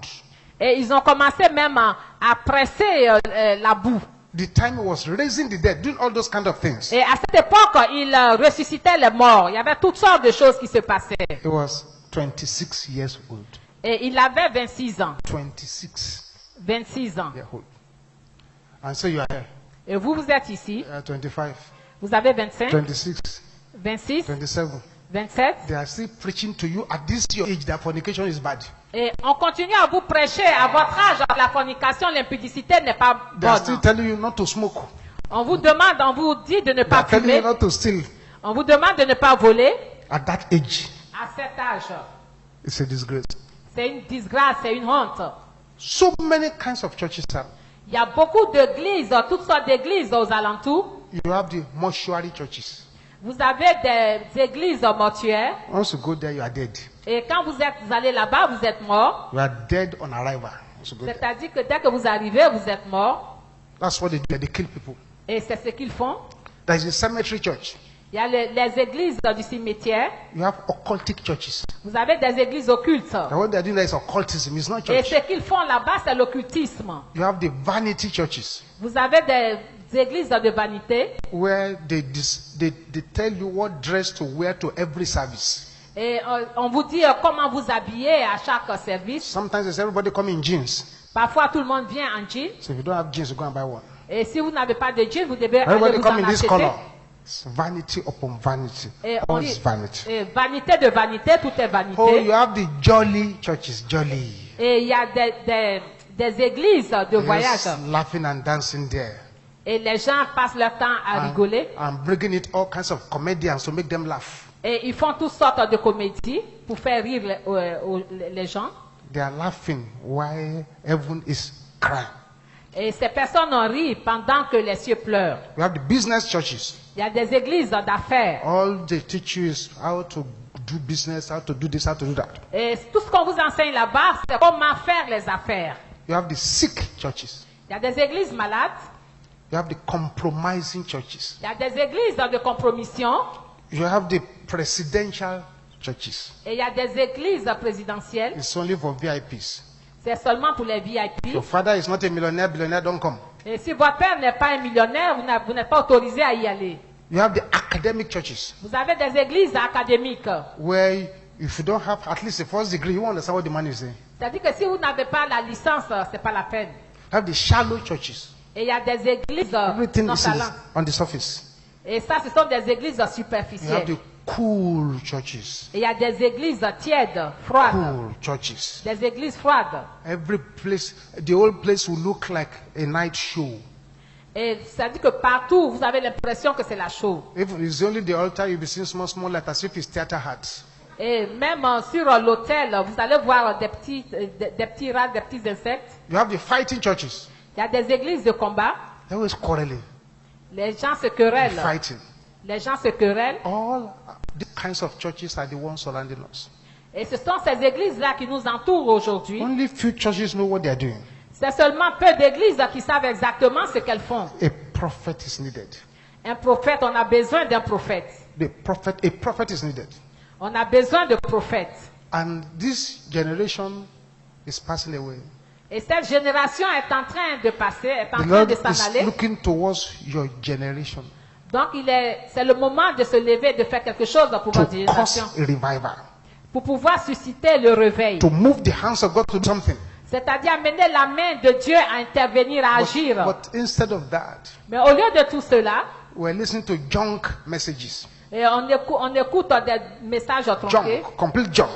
Et ils ont commencé même à presser la boue. The time he was raising the dead, doing all those kind of things. Et à cette époque, il ressuscitait les morts. Il y avait toutes sortes de choses qui se passaient. He was 26 years old. Et il avait 26 ans. 26 26 ans. years old. And so you are here. Et vous, vous êtes ici. 25, Vous avez 25, 26, 26, 27. 27. They are still preaching to you at this your age that fornication is bad. Et on continue à vous prêcher à votre âge. La fornication, l'impudicité n'est pas They are still bonne. telling you not to smoke. On vous demande, on vous dit de ne They pas are telling you fumer. not to steal. On vous demande de ne pas voler. At that age, À cet âge, it's a disgrace. c'est une disgrâce, c'est une honte. So many kinds of churches are. Il y a beaucoup d'églises, toutes sortes d'églises aux alentours. You have the mortuary churches. Vous avez des églises mortuaires. Once you go there, you are dead. Et quand vous allez là-bas, vous êtes mort. You are dead on arrival. Once you go there. C'est-à-dire que dès que vous arrivez, vous êtes mort. That's what they do. They kill people. Et c'est ce qu'ils font. There is a cemetery church. Il y a les églises du cimetière. You have occultic churches. Vous avez des églises occultes. And what they are doing there is occultism. It's not Et church. ce qu'ils font là-bas, c'est l'occultisme. You have the vanity churches Vous avez des églises de vanité. where they tell you what dress to wear to every service. Et on vous dit comment vous habiller à chaque service. Sometimes it's everybody come in jeans. Parfois, tout le monde vient en jean. So if you don't have jeans, you go and buy one. Et si vous n'avez pas de jean, vous devez aller Everybody vous come en in this acheter. color. It's vanity upon vanity. Et on All dit, is vanity. vanité de vanité, tout est vanité. Oh, you have the jolly churches, jolly. Et il y a des églises de voyage. Yes, laughing and dancing there. Et les gens passent leur temps à rigoler. And bringing it all kinds of comedians to make them laugh. Et ils font toutes sortes de comédies. pour faire rire les gens. They are laughing while heaven is crying. Et ces personnes ont ri pendant que les cieux pleurent. We have the business churches. Il y a des églises d'affaires. All they teach you is how to do business, how to do this, how to do that. Et tout ce qu'on vous enseigne là-bas, c'est comment faire les affaires. You have the sick churches. Il y a des églises malades. You have the compromising churches. Il y a des églises de compromission. You have the presidential churches. Et il y a des églises présidentielles. It's only for VIPs. C'est seulement pour les VIP. Your father is not a millionaire, billionaire, don't come. Et si votre père n'est pas un millionnaire, vous n'êtes pas autorisé à y aller. You have the academic churches, Vous avez des églises académiques. where if you don't have at least a first degree, you won't understand what the man is saying. C'est-à-dire que si vous n'avez pas la licence, c'est pas la peine. You have the shallow churches. Et il y a des églises Everything non is talent. on the surface. Et ça, ce sont des églises You have superficielles. the cool churches. Et il y a des églises tièdes, froides. Cool churches. Des églises froides. Every place, the whole place will look like a night show. Et ça dit que partout, vous avez l'impression que c'est la show. If it's only the altar, you'll be seeing small light as if it's theater hats. Et même sur l'autel, vous allez voir des petits rats, des petits insectes. You have the fighting churches. Il y a des églises de combat. They're always quarreling, Les gens se querellent. fighting. Les gens se querellent. All these kinds of churches are the ones surrounding us. Et ce sont ces églises-là qui nous entourent aujourd'hui. Only few churches know what they are doing. C'est seulement peu d'églises qui savent exactement ce qu'elles font. A prophet is needed. Un prophète, on a besoin d'un prophète. A prophet is needed. On a besoin de prophètes. And this generation is passing away. Et cette génération est en train de passer, est en The train Lord de s'en is aller. looking towards your generation Donc c'est le moment de se lever, de faire quelque chose pour to votre génération. cause a revival, Pour pouvoir susciter le réveil. to move the hands of God to do something. C'est-à-dire amener la main de Dieu à intervenir, à agir. But instead of that, Mais au lieu de tout cela, we're listening to junk messages. et on écoute des messages tronqués, Junk, complete junk.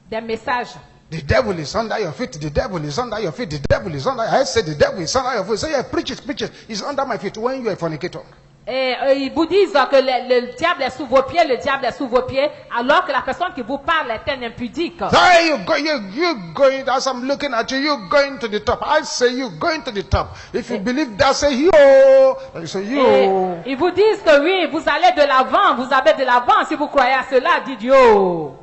des messages. The devil is under your feet. The devil is under your feet. The devil is under. I said the devil is under your feet. Say, yeah, preach it, preach it. He's under my feet. When you are a fornicator, Et ils vous disent que le diable est sous vos pieds, le diable est sous vos pieds, alors que la personne qui vous parle est un impudique. hey, you going. As I'm looking at you, you going to the top. I say you going to the top. If you believe that, say yo. I say Et yo. ils vous disent que oui, vous allez de l'avant, vous avez de l'avant. Si vous croyez à cela, dites yo.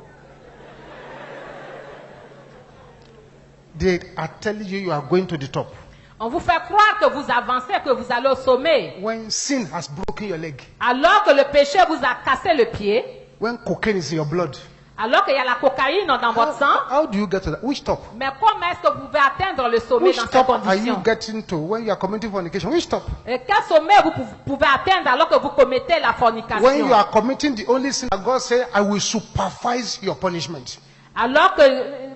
They are telling you you are going to the top. On vous fait croire que vous avancez, que vous allez au sommet, When sin has broken your leg, alors que le péché vous a cassé le pied, when cocaine is in your blood, alors qu'il y a la cocaïne dans votre sang. how do you get to that? Which top? Mais comment est-ce que vous pouvez atteindre le sommet Which dans ces top are you conditions? getting to when you are committing fornication? Which top? Et quel sommet vous pouvez atteindre alors que vous commettez la When you fornication? are committing the only sin that God said, I will supervise your punishment. Alors que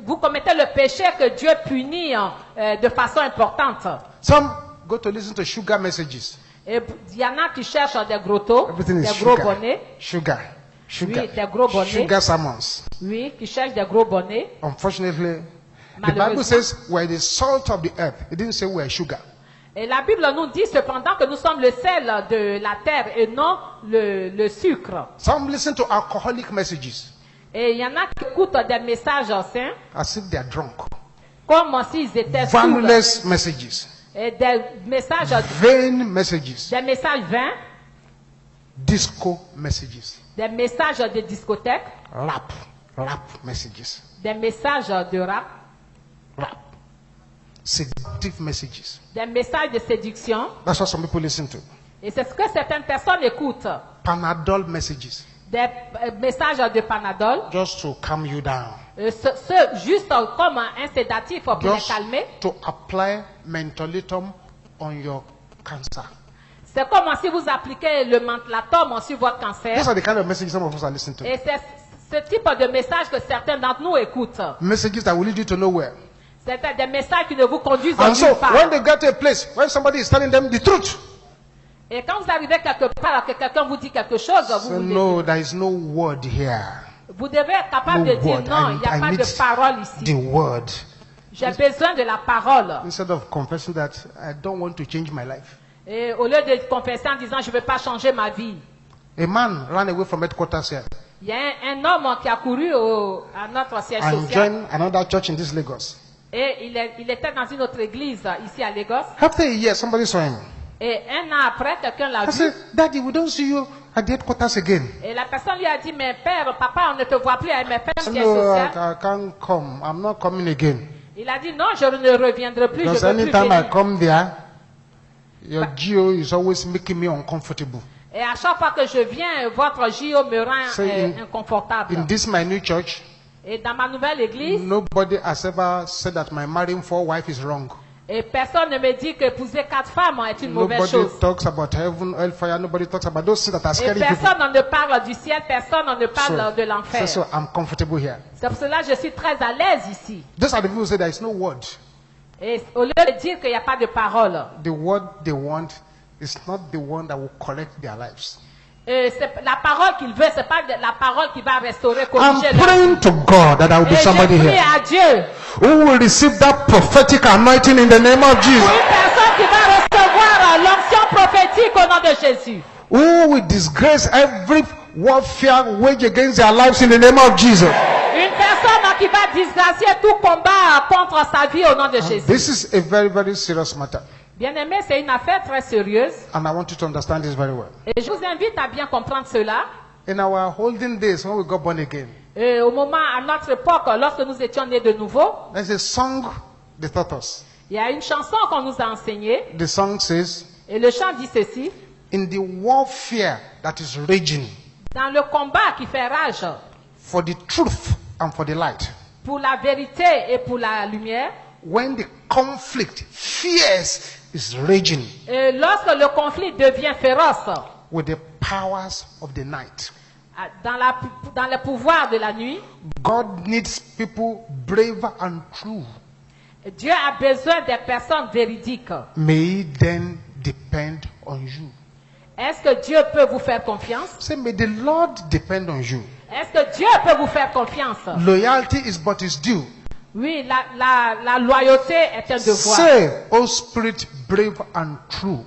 vous commettez le péché que Dieu punit de façon importante. Some go to listen to sugar messages. Et il y en a qui cherchent des gros taux, Everything des is gros sugar. bonnets. Sugar. Sugar. Oui, des gros bonnets. Sugar sermons. Oui, qui cherchent des gros bonnets. Unfortunately, the Malheureusement. Bible says we're the salt of the earth. It didn't say we're sugar. Et la Bible nous dit cependant que nous sommes le sel de la terre et non le sucre. Some listen to alcoholic messages Et il y en a qui écoutent des messages saints as if they are drunk. comme s'ils étaient saouls. Valueless messages. Et des messages vains, Disco messages. des messages de discothèque, Rap messages. des messages de rap, Rap. Seductive messages. des messages de séduction. That's what some people listen to. Et c'est ce que certaines personnes écoutent. Panadol messages. Des messages de Panadol, Just to calm you down. juste comme un sédatif pour les Just calmer. to apply mentolatum on your cancer. C'est comme si vous appliquez le mentolatum sur votre cancer. Those are the kind of messages some of us are listening to. Et c'est ce type de message que certains d'entre nous écoutent. Messages that will lead you to nowhere. C'est des messages qui ne vous conduisent And so, nulle part. when they get to a place, when somebody is telling them the truth, Et quand vous arrivez quelque part, que quelqu'un vous dit quelque chose, so no, there is no word here. vous devez être capable de No dire word. non, il n'y a I pas need de parole ici. the word. J'ai besoin de la parole. Instead of confessing that I don't want to change my life. Et au lieu de confesser en disant je ne veux pas changer ma vie. A man ran away from headquarters here. Il y a un homme qui a couru à notre siège and social joined another church in this Lagos. et il était dans une autre église ici à Lagos. After a year, somebody saw him. Et un an après, quelqu'un l'a I vu. said, Daddy, we don't see you at the headquarters again. Et la personne lui a dit, mais père, papa, on ne te voit plus à mes pères siège No, social. I can't come. I'm not coming again. Il a dit, non, je ne reviendrai plus, je Because ne veux plus anytime I venir. come there, your geo is always making me uncomfortable. Et à chaque fois que je viens, votre JO me rend So inconfortable. In this my new church, Et dans ma nouvelle église, nobody has ever said that my marrying 4 wives is wrong. et personne ne me dit qu'épouser 4 femmes est une mauvaise Nobody chose. talks about heaven, hellfire. Nobody talks about those things that are Et scary people. personne ne parle du ciel, personne ne parle de l'enfer. So I'm comfortable here. C'est pour cela que je suis très à l'aise ici. Those are the people who say there is no word. Et au lieu de dire qu'il n'y a pas de parole, The word they want is not the one that will correct their lives. la parole qu'il veut, c'est pas la parole qui va restaurer, I'm corriger leur vie. praying to God that I will be Et je somebody prie here à Dieu who will receive that prophetic anointing in the name of pour Jesus. une personne qui va recevoir l'onction prophétique au nom de Jésus. Who will disgrace every warfare wage against their lives in the name of Jesus. Une personne qui va disgracier tout combat contre sa vie au nom de Jésus. This is a very, very serious matter. Bien-aimé, c'est une affaire très sérieuse. And I want you to understand this very well. Et je vous invite à bien comprendre cela. In our holding days when we got born again, Et au moment, à notre époque, lorsque nous étions nés de nouveau, there's a song they taught us. il y a une chanson qu'on nous a enseignée. The song says, Et le chant dit ceci. in the warfare that is raging Dans le combat qui fait rage for the truth and for the light, pour la vérité et pour la lumière, when the conflict, fierce, is raging et lorsque le conflit devient féroce with the powers of the night, dans le pouvoir de la nuit, God needs people brave and true. Dieu a besoin des personnes véridiques. May he then depend on you. Est-ce que Dieu peut vous faire confiance? Say, may the Lord depend on you. Est-ce que Dieu peut vous faire confiance? Loyalty is but his due. Oui, la loyauté est un devoir. Say, O Spirit, brave and true,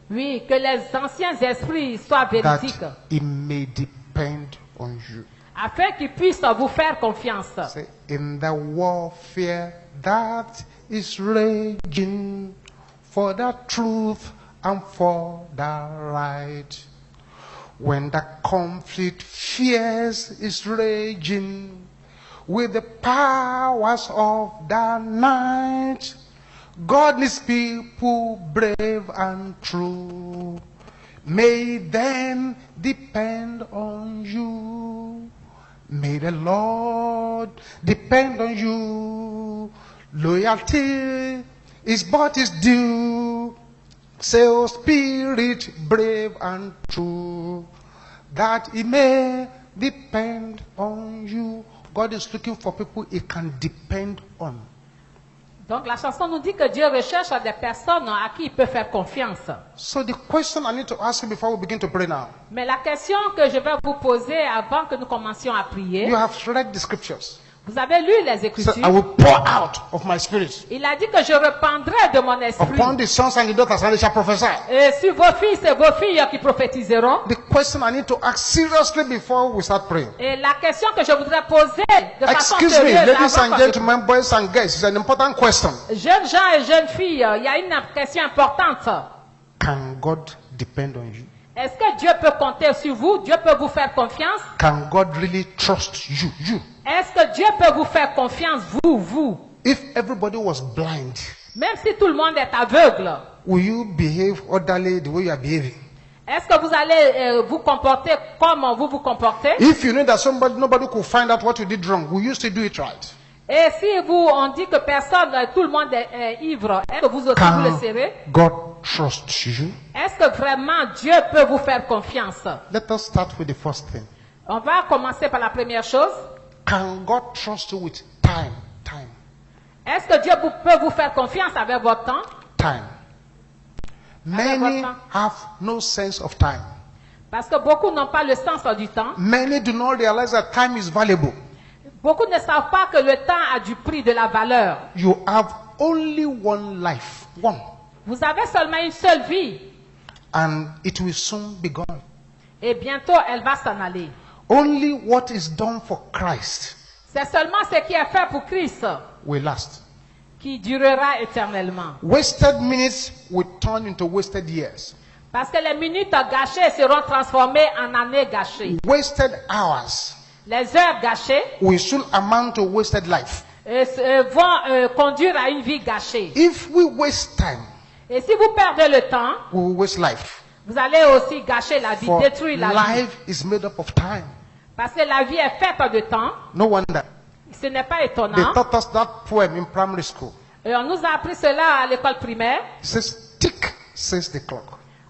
Oui, que les anciens esprits soient véridiques, that he may depend on you. afin qu'ils puissent vous faire confiance. Say, in the warfare that is raging for the truth and for the right, when the conflict fierce is raging with the powers of the night, God needs people brave and true. May then depend on you. May the Lord depend on you. Loyalty is but his due. Say, O Spirit, brave and true, that he may depend on you. God is looking for people he can depend on. Donc la chanson nous dit que Dieu recherche des personnes à qui il peut faire confiance. So the question I need to ask you before we begin to pray now. Mais la question que je vais vous poser avant que nous commencions à prier, You have read the scriptures. vous avez lu les So Écritures. I will pour out of my spirit Il a dit que je répandrai de mon esprit. upon the sons and the daughters, and they shall prophesy. Et sur vos fils et vos filles qui prophétiseront. The question I need to ask seriously before we start praying. Et la question que je voudrais poser de façon Excuse me, sérieuse ladies avant and que- gentlemen, boys and girls, it's an important question. Jeunes gens et jeunes filles, il y a une question importante. Can God depend on you? Est-ce que Dieu peut compter sur vous? Dieu peut vous faire confiance? Can God really trust you? You. Est-ce que Dieu peut vous faire confiance, vous? If everybody was blind, Même si tout le monde est aveugle, will you behave orderly the way you are behaving? est-ce que vous allez vous comporter comme vous vous comportez? If you know that nobody could find out what you did wrong, will you still do it right? Et si on dit que personne, tout le monde est ivre, est-ce que vous aussi vous le serez? God trust you? Est-ce que vraiment Dieu peut vous faire confiance? Let us start with the first thing. On va commencer par la première chose. Can God trust you with time? Time. Est-ce que Dieu peut vous faire confiance avec votre temps? Time. Many have no sense of time. Parce que beaucoup n'ont pas le sens du temps. Many do not realize that time is valuable. Beaucoup ne savent pas que le temps a du prix, de la valeur. You have only one life. One. Vous avez seulement une seule vie. And it will soon be gone. Et bientôt, elle va s'en aller. Only what is done for Christ C'est seulement ce qui est fait pour Christ will last. qui durera éternellement. Wasted minutes will turn into wasted years. Parce que les minutes gâchées seront transformées en années gâchées. Wasted hours Les heures gâchées will soon amount to wasted life. vont conduire à une vie gâchée. If we waste time, Et si vous perdez le temps, we will waste life. vous allez aussi gâcher la vie, For détruire la vie. life is made up of time. Parce que la vie est faite de temps. No wonder. Ce n'est pas They étonnant. taught us that poem in primary school. Et on nous a appris cela à l'école primaire. It says, tick, says the clock.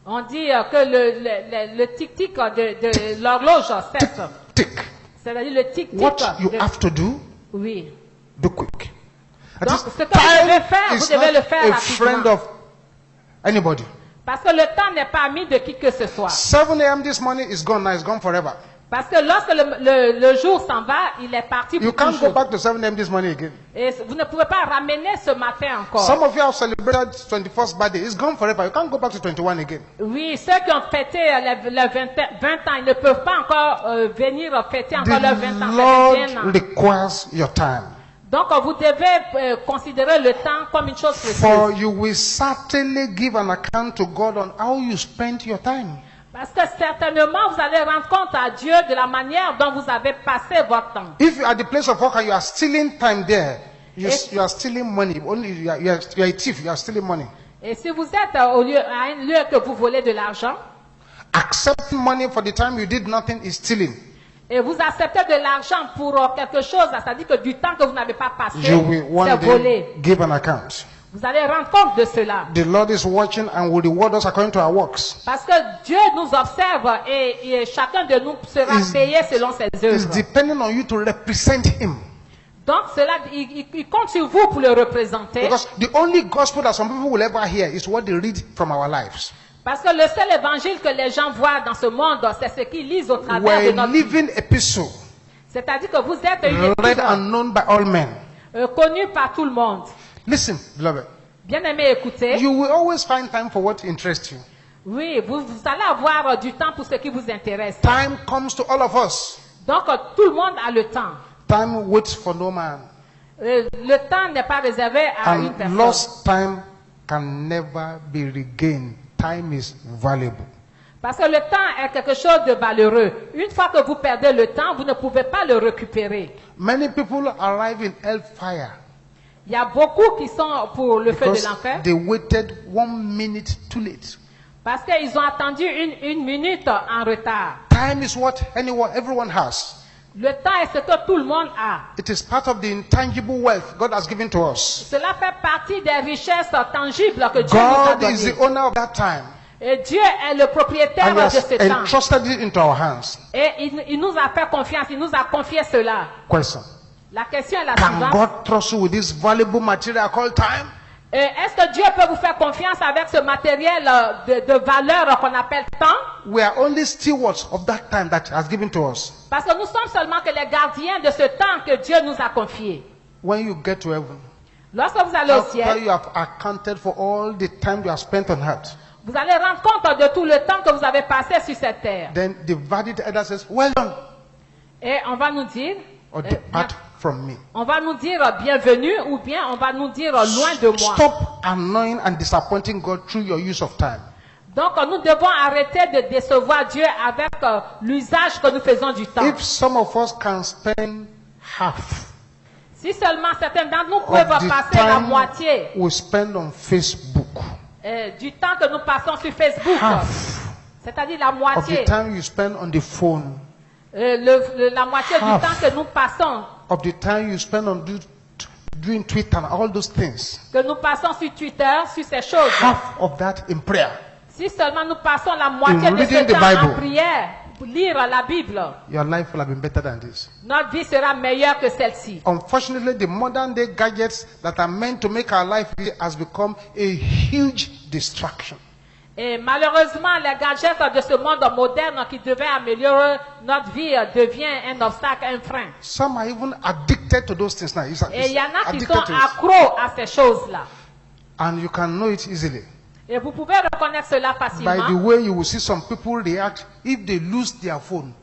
On dit que le tic-tic de l'horloge cesse. Tick. C'est-à-dire le tic-tic. What you have to do, Oui. do quick. That Donc, is, ce que vous devez faire, is vous devez le not faire a friend rapidement. of anybody. Parce que le temps n'est pas ami de qui que ce soit. 7 a.m. this morning is gone now, it's gone forever. Parce que lorsque le jour s'en va, il est parti You pour can't go toujours. back to 7 a.m. this morning again. Et vous ne pouvez pas ramener ce matin encore. Some of you have celebrated 21st birthday. It's gone forever. You can't go back to 21 again. Oui, ceux qui ont fêté les 20 ans, ils ne peuvent pas encore venir fêter encore leurs 20 ans. The Ça fait 21 ans. Lord requires your time. Donc, vous devez considérer le temps comme une chose For précieuse. you will certainly give an account to God on how you spent your time. Parce que certainement, vous allez rendre compte à Dieu de la manière dont vous avez passé votre temps. If you are at the place of work and you are stealing time there, you If- are stealing money. Only you are a thief. You are stealing money. Et si vous êtes à un lieu que vous volez de l'argent, Accepting money for the time you did nothing is stealing. et vous acceptez de l'argent pour quelque chose, c'est-à-dire que du temps que vous n'avez pas passé, You will one c'est volé. day give an account. Vous allez rendre compte de cela. The Lord is watching and will reward us according to our works. Parce que Dieu nous observe et chacun de nous sera Is- payé selon ses It's œuvres. depending on you to represent Him. Donc cela, il compte sur vous pour le représenter. Because the only gospel that some people will ever hear is what they read from our lives. Parce que le seul évangile que les gens voient dans ce monde, c'est ce qu'ils lisent au travers We're de a notre vie. living epistle, C'est-à-dire que vous êtes une read épître, and known by all men. connue par tout le monde. Listen, beloved. Bien aimé, écoutez. You will always find time for what interests you. Oui, vous allez avoir du temps pour ce qui vous intéresse. Time comes to all of us. Donc tout le monde a le temps. Time waits for no man. Le temps n'est pas réservé à une And personne. lost time can never be regained. Time is valuable. Parce que le temps est quelque chose de valeureux. Une fois que vous perdez le temps, vous ne pouvez pas le récupérer. Many people arrive in hellfire Il y a beaucoup qui sont pour le feu de because l'enfer they waited 1 minute too late. parce qu'ils ont attendu une minute en retard. Time is what everyone has. Le temps est ce que tout le monde a. It is part of the intangible wealth God has given to us. Cela fait partie des richesses tangibles que Dieu nous a God is données. the owner of that time. Et Dieu est le propriétaire And He de has ce temps. entrusted it into our hands. Et il nous a fait confiance, il nous a confié cela. Question. La question est la Can suivante. God trust you with this valuable material called time? Est-ce que Dieu peut vous faire confiance avec ce matériel de valeur qu'on appelle temps? We are only stewards of that time that He has given to us. Parce que nous sommes seulement que les gardiens de ce temps que Dieu nous a confié. When you get to heaven, Lorsque vous allez au after ciel, you have accounted for all the time you have spent on earth, vous allez rendre compte de tout le temps que vous avez passé sur cette terre. then the verdict either says, well done, Et on va nous dire, or depart from me. on va nous dire bienvenue ou bien on va nous dire loin de moi. Stop annoying and disappointing God through your use of time. Donc nous devons arrêter de décevoir Dieu avec l'usage que nous faisons du temps. If some of us can spend half Si seulement certains d'entre nous of peuvent the passer la time moitié we spend on Facebook, du temps que nous passons sur Facebook, half c'est-à-dire la of the moitié, time you spend on the phone, la moitié du Half. temps que nous passons, of the time you spend on doing Twitter and all those things, sur Twitter, sur ces choses. half of that in prayer, Si seulement nous passons la moitié In de reading ce the temps en Bible. prière, pour lire la Bible, your life will have been better than this. notre vie sera meilleure que celle-ci. Unfortunately, the modern day gadgets that are meant to make our life easy has become a huge distraction. Et malheureusement, les gadgets de ce monde moderne qui devaient améliorer notre vie devient un obstacle, un frein. Some are even addicted to those things now. Et il y en a qui addicted sont to it. accros à ces choses-là. And you can know it easily. Et vous pouvez reconnaître cela By the facilement. way you will see some people react if they lose their phone.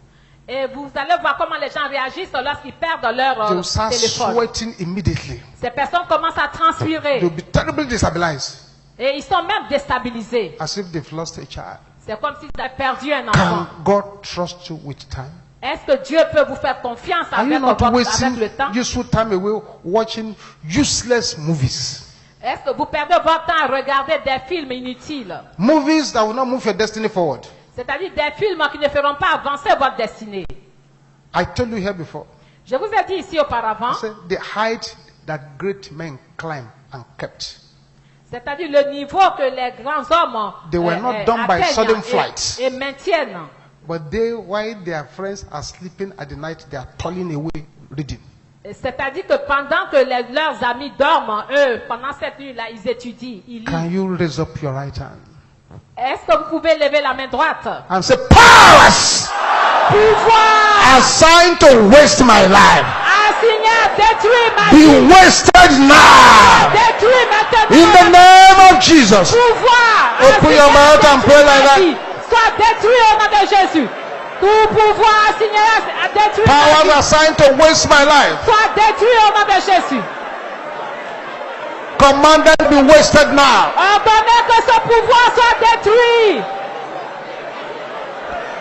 Et vous allez voir comment les gens réagissent lorsqu'ils perdent leur They will start téléphone. sweating immediately. Ces personnes commencent à transpirer. They'll be terribly destabilized, Et ils sont même déstabilisés. as if they've lost a child. C'est comme s'ils avaient perdu un enfant. Can God trust you with time? Est-ce que Dieu peut vous faire confiance Are you avec, not avec wasting le temps? useful time away watching useless movies? Est-ce que vous perdez votre temps à regarder des films inutiles? Movies that will not move your destiny forward. C'est-à-dire des films qui ne feront pas avancer votre destinée. I told you here before. Je vous ai dit ici auparavant, I said the height that great men climb and kept. c'est-à-dire le niveau que les grands hommes They were not done by atteignent sudden flight. et maintiennent. But they, while their friends are sleeping at the night, they are toiling away reading. C'est-à-dire que pendant que leurs amis dorment, eux, pendant cette nuit-là, ils étudient, ils lisent. Can you raise up your right hand Est-ce que vous pouvez lever la main droite? and say, powers Pouvoir assigned to waste my life, assigné à détruire ma be vie. wasted now. Détruire maintenant. In the name of Jesus. Pouvoir Open your mouth and pray like that. soit détruit au nom de Jésus. Tout pouvoir assigné à détruire ma Powers vie assigned to waste my life, soit détruit au nom de Jésus. commanded be wasted now. Ordonnez que ce pouvoir soit détruit.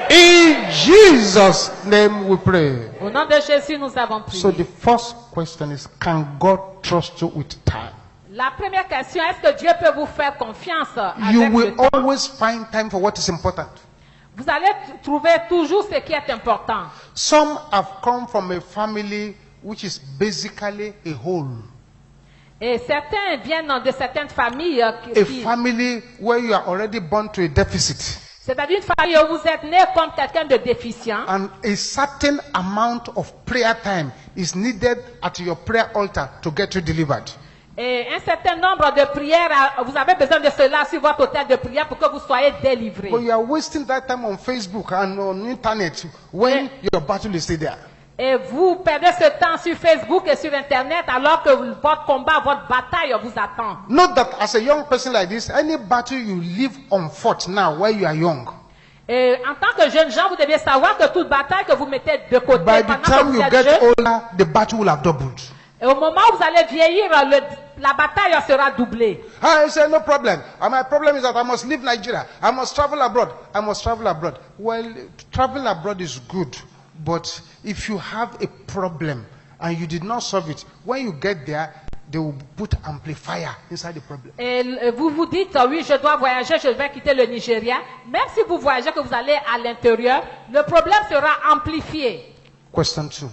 In Jesus' name we pray. Au nom de Jésus, nous avons prié. So the first question is, can God trust you with time? La première question, est-ce que Dieu peut vous faire confiance You avec le will temps? always find time for what is important. Vous allez trouver toujours ce qui est important. Some have come from a family which is basically a whole. Et certains viennent de certaines familles A qui family where you are already born to a deficit. c'est-à-dire une famille où vous êtes né comme quelqu'un de déficient. And a certain amount of prayer time is needed at your prayer altar to get you delivered. Et un certain nombre de prières, vous avez besoin de cela sur votre autel de prière pour que vous soyez délivrés. But you are wasting that time on Facebook and on internet when your battle is still there. Et vous perdez ce temps sur Facebook et sur Internet alors que votre combat, votre bataille vous attend. Note that as a young person like this, any battle you live on fought now while you are young, Et en tant que jeune gens, vous devez savoir que toute bataille que vous mettez de côté by the pendant que time vous you êtes get jeune, older, the battle will have doubled. et au moment où vous allez vieillir, la bataille sera doublée. I say no problem. And my problem is that I must leave Nigeria. I must travel abroad. I must travel abroad. Well, traveling abroad is good, but if you have a problem and you did not solve it, when you get there, they will put amplifier inside the problem. Et vous vous dites, oui, je dois voyager, je vais quitter le Nigeria. Même si vous voyagez, que vous allez à l'intérieur, le problème sera amplifié. Question 2.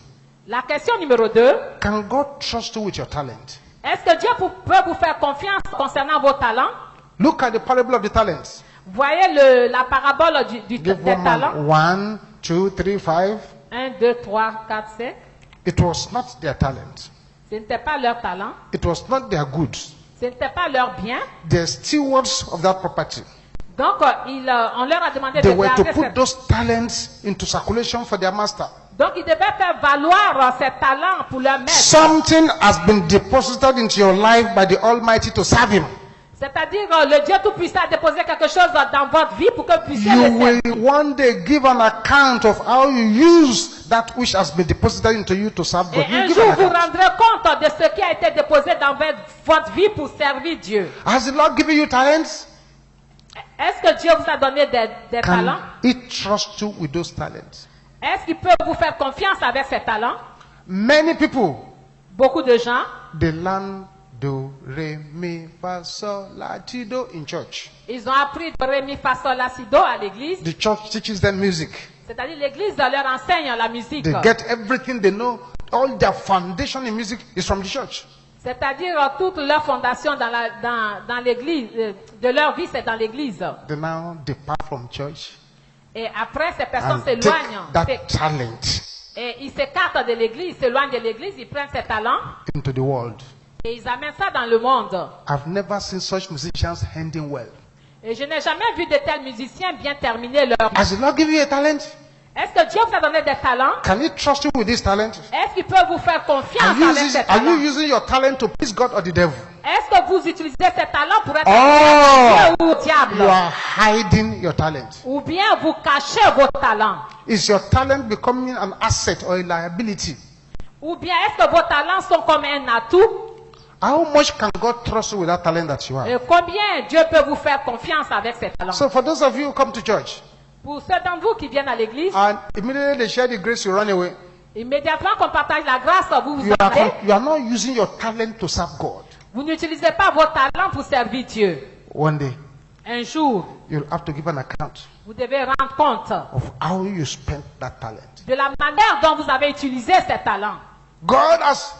La question numéro 2, Can God trust you with your talent? est-ce que Dieu peut vous faire confiance concernant vos talents? Look at the parable of the talents. Voyez la parabole des Give one talents. man 1, 2, 3, 5. 1, 2, 3, 4, 5. It was not their talent. Ce n'était pas leur talent. It was not their goods. Ce n'était pas leur bien. They're stewards of that property. Donc, on leur a demandé They de were to garder put those talents into circulation for their master. Donc, ils devaient faire valoir ces talents pour leur maître. Something has been deposited into your life by the Almighty to serve Him. C'est-à-dire, le Dieu Tout-Puissant a déposé quelque chose dans votre vie pour que vous puissiez You le servir. will one day give an account of how you use that which has been deposited into you to serve God. Et You un give jour, an vous account. rendrez compte de ce qui a été déposé dans votre vie pour servir Dieu. Has the Lord given you talents? Est-ce que Dieu vous a donné des talents? Can He trust you with those talents? Est-ce qu'il peut vous faire confiance avec ces talents? Many people, Beaucoup de gens, they learn do, re, mi, fa, sol, la, ti, do in church. ils ont appris de ré, mi, fa, sol, la, si, do à l'église. The church teaches them music. C'est-à-dire l'église leur enseigne la musique. They get everything they know. All their foundation in music is from the church. C'est-à-dire toute leur fondation dans l'église, de leur vie, c'est dans l'église. They now depart from church Et après, ces personnes and take s'éloignent. that talent Et ils s'écartent de l'église, s'éloignent de l'église, ils prennent ces talents into the world. et ils amènent ça dans le monde. I've never seen such musicians ending well. Et je n'ai jamais vu de tels musiciens bien terminer leur vie. Has the Lord given you a talent? Est-ce que Dieu vous a donné des talents? Can He trust you with this talent? Est-ce qu'il peut vous faire confiance avec ces Are you talents? using your talent to please God or the devil? Est-ce que vous utilisez ces talents pour être Oh, ou diable. you are hiding your talent? Ou bien vous cachez vos talents. Is your talent becoming an asset or a liability? Ou bien est-ce que vos talents sont comme un atout? How much can God trust you with that talent that you have? Et combien Dieu peut vous faire confiance avec ces talents? So for those of you who come to church Pour ceux d'entre vous qui viennent à l'église, and immediately they share the grace, you run away. immédiatement qu'on partage la grâce, vous vous You en allez. are not using your talent to serve God. Vous n'utilisez pas vos talents pour servir Dieu. One day, Un jour, you'll have to give an account vous devez rendre compte of how you spent that talent. de la manière dont vous avez utilisé ces talents. God has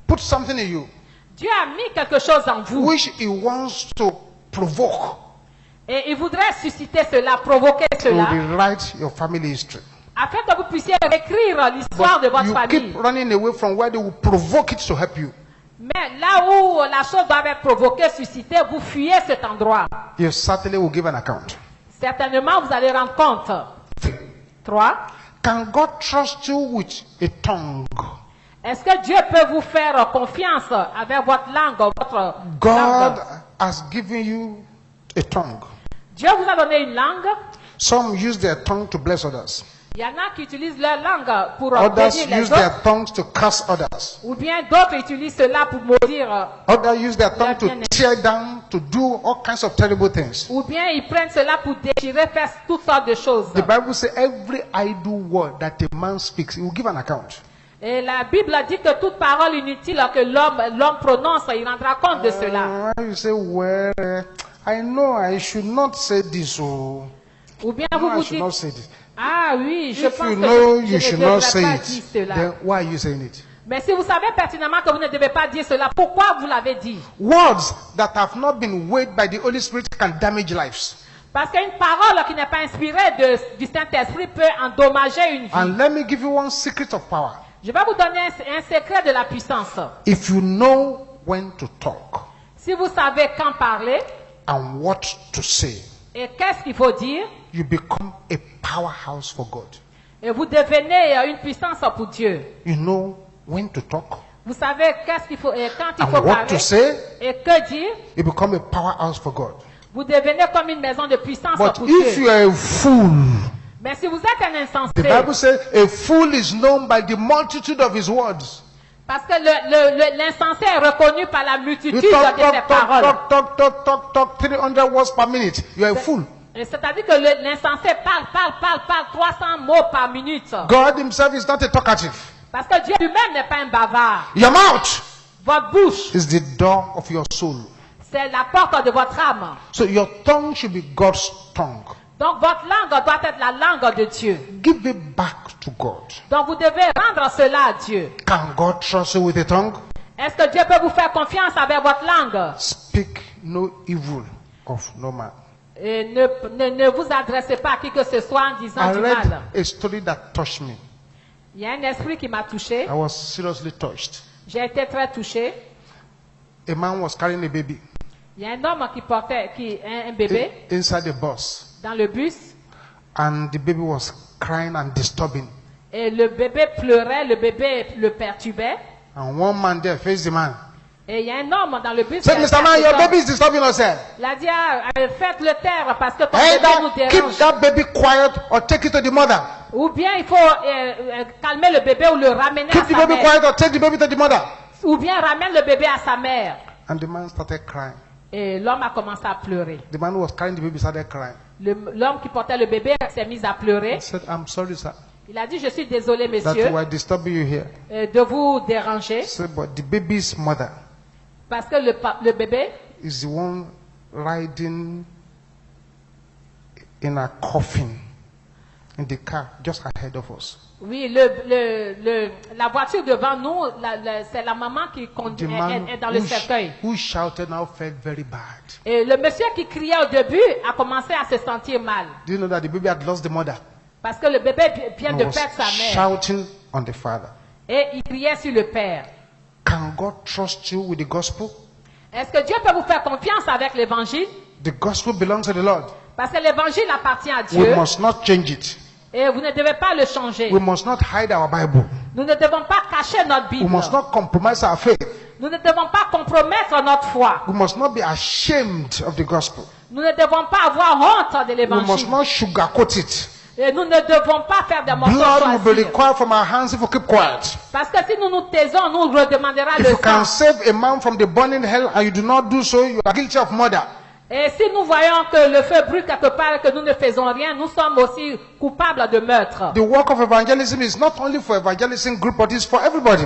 put something in you Dieu a mis quelque chose en vous which He wants to provoke et il voudrait susciter cela, provoquer to cela, rewrite your family history. afin que vous puissiez écrire l'histoire de votre You famille. keep running away from where they will provoke it to help you. Mais là où la chose doit être provoquée, suscitée, vous fuyez cet endroit. You certainly will give an account. Certainement, vous allez rendre compte. 3. Can God trust you with a tongue? Est-ce que Dieu peut vous faire confiance avec votre langue, votre God langue? has given you a tongue. Dieu vous a donné une langue. Some use their tongue to bless others. Il y en a qui utilisent leur langue pour Others bénir les use their autres. tongues to curse others. Ou bien d'autres utilisent cela pour maudire. Others use their tongue to bien-aimé. tear down, to do all kinds of terrible things. Ou bien ils prennent cela pour déchirer, faire toutes sortes de choses. The Bible says every idle word that a man speaks, he will give an account. Et la Bible dit que toute parole inutile que l'homme prononce, il rendra compte de cela. You say, well, I know I should not say this. Oh, Ou bien I vous know I vous should not dites, say this. ah oui, je If pense you que know je you ne should not devrais say pas it, dire cela. then why are you saying it? Mais si vous savez pertinemment que vous ne devez pas dire cela, pourquoi vous l'avez dit? Words that have not been weighed by the Holy Spirit can damage lives. Parce qu'une parole qui n'est pas inspirée du Saint-Esprit peut endommager une vie. And let me give you one secret of power. Je vais vous donner un secret de la puissance. If you know when to talk Si vous savez quand parler and what to say, et qu'est-ce qu'il faut dire, you become a powerhouse for God. et vous devenez une puissance pour Dieu. You know when to talk Vous savez qu'est-ce qu'il faut et quand il and faut what parler to say, et que dire. you become a powerhouse for God. Vous devenez comme une maison de puissance But pour if Dieu. you are a fool, Mais si vous êtes un insensé, the Bible says a fool is known by the multitude of his words. parce que l'insensé est reconnu par la multitude You de talk, ses talk, paroles. talk, talk, talk, talk, talk, 300 words per minute. You are a fool. Et c'est-à-dire que l'insensé parle 300 mots par minute. God himself is not a talkative. Parce que Dieu lui-même n'est pas un bavard. Your mouth Votre bouche, is the door of your soul. c'est la porte de votre âme. So your tongue should be God's tongue. Donc votre langue doit être la langue de Dieu. Give it back to God. Donc vous devez rendre cela à Dieu. Can God trust you with a tongue? Est-ce que Dieu peut vous faire confiance avec votre langue? Speak no evil of no man. Et ne vous adressez pas à qui que ce soit en disant I du read mal. a story that touched me. Il y a un esprit qui m'a touché. I was seriously touched. J'ai été très touché. A man was carrying a baby Il y a un homme qui portait un bébé inside the bus, dans le bus. and the baby was crying and disturbing. Et le bébé pleurait, le bébé le perturbait. And one man there faced the man. Et il y a un homme dans le bus. Said, Mr. Man, your baby is disturbing us here. Il a dit, faites-le taire parce que ton bébé nous Either keep dérange. that baby quiet or take it to the mother. Ou bien il faut calmer le bébé ou le ramener à Keep the sa baby mère. quiet or take the baby to the mother. Ou bien ramène le bébé à sa mère. And the man started crying. Et l'homme a commencé à pleurer. The man who was carrying the baby started crying. L'homme qui portait le bébé s'est mis à pleurer. He said, I'm sorry, sir, Il a dit, je suis désolé, that monsieur, we are disturbing you here. de vous déranger. He said, but the baby's mother Parce que le bébé is the one riding in a coffin in the car just ahead of us. Oui, la voiture devant nous, c'est la maman qui The conduit, man est dans le cercueil. who shouted now felt very bad. Et le monsieur qui criait au début a commencé à se sentir mal. Do you know that the baby had lost the mother? Parce que le bébé vient And de was perdre sa mère. shouting on the father. Et il criait sur le père. Can God trust you with the gospel? Est-ce que Dieu peut vous faire confiance avec l'évangile? The gospel belongs to the Lord. Parce que l'évangile appartient à We Dieu. must not change it. Et vous ne devez pas le changer. We must not hide our Bible. Nous ne devons pas cacher notre We Bible. must not compromise our faith. Nous ne devons pas compromettre notre foi. We must not be ashamed of the gospel. Nous ne devons pas avoir honte de We must l'évangile. not sugarcoat it. Et nous ne devons pas faire des morceaux Blood will be choisis. required from our hands if we keep quiet. Parce que si nous nous taisons, nous redemandera If le you can sang. save a man from the burning hell and you do not do so, you are guilty of murder. Et si nous voyons que le feu brûle quelque part et que nous ne faisons rien, nous sommes aussi coupables de meurtre. The work of evangelism is not only for evangelism group, but it's for everybody.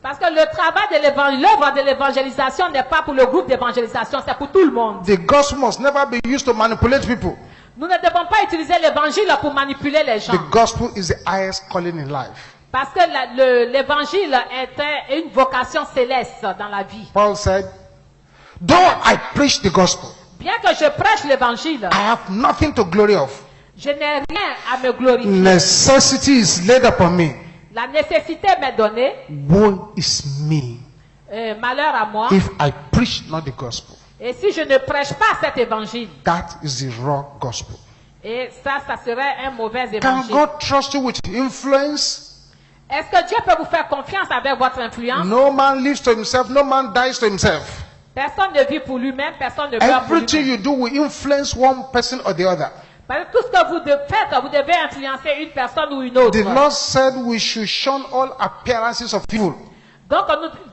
Parce que le travail de l'œuvre de l'évangélisation n'est pas pour le groupe d'évangélisation, c'est pour tout le monde. The gospel must never be used to manipulate people. Nous ne devons pas utiliser l'évangile pour manipuler les gens. The gospel is the highest calling in life. Parce que l'évangile est une vocation céleste dans la vie. Paul said, though I preach the gospel, Bien que je prêche l'évangile, I have nothing to glory of. je n'ai rien à me glorifier. Necessity is laid upon me. La nécessité m'est donnée. Woe is me Malheur à moi. if I preach not the gospel. Et si je ne prêche pas cet évangile, That is the raw gospel. et ça serait un mauvais Can évangile. God trust you with influence? Est-ce que Dieu peut vous faire confiance avec votre influence? No man lives to himself, no man dies to himself. Personne ne vit pour lui-même, personne ne meurt pour Everything lui-même. you do will influence one person or the other. Parce que tout ce que vous faites, vous devez influencer une personne ou une autre. The Lord said we should shun all appearances of evil. Donc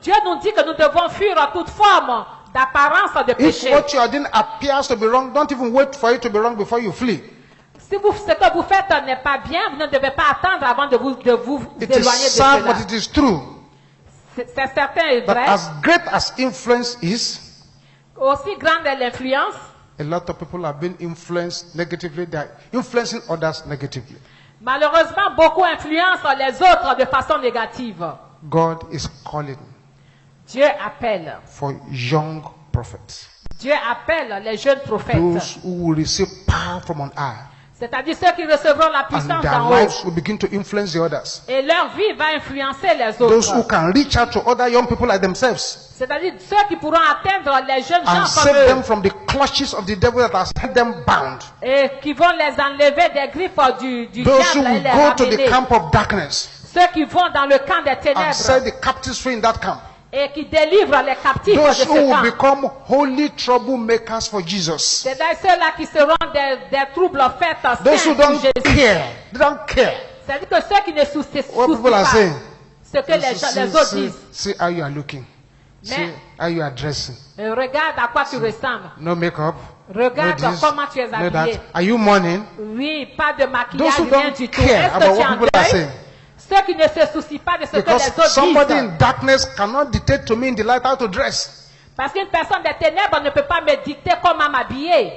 Dieu nous dit que nous devons fuir toute forme d'apparence de If péché. what you are doing appears to be wrong, don't even wait for it to be wrong before you flee. Si ce que vous faites n'est pas bien, vous ne devez pas attendre avant de vous It éloigner is de sad, cela. but it is true. C'est certain et But vrai. as great as influence is, Aussi grande est l'influence, a lot of people have been influenced negatively. They are influencing others negatively. malheureusement, beaucoup influencent les autres de façon négative. God is calling Dieu appelle. for young prophets, Dieu appelle les jeunes prophètes. those who will receive power from on high, C'est-à-dire ceux qui recevront la and puissance their d'en haut. lives will begin to influence the others. Et leur vie va influencer les Those who autres. can reach out to other young people like themselves C'est-à-dire ceux qui pourront atteindre les jeunes and gens save comme them eux. from the clutches of the devil that has held them bound. Et qui vont les enlever des griffes du Those who diable et will les go to the ramener. camp of darkness Ceux qui vont dans le camp des and ténèbres set the captives free in that camp. et qui délivrent les captifs de Those who ce will camp. become holy troublemakers for Jesus. C'est ceux-là qui seront des troubles faits Those who saints pour don't Jésus. care. They don't care. C'est-à-dire que ceux qui ne soucient What people are pas saying. ce que les autres disent. See how you are looking. See Mais- how you are dressing. Regarde à quoi tu ressembles. No makeup. Regarde no this, comment tu es no habillé. that. Are you mourning? Oui, pas de Those maquillage, who rien don't du tout. care Est-ce about que tu what es en people are deuil? saying. Ceux qui ne se soucient pas de ce que les Because autres somebody disent. in darkness cannot dictate to me in the light how to dress. Parce qu'une personne des ténèbres ne peut pas me dicter comment m'habiller.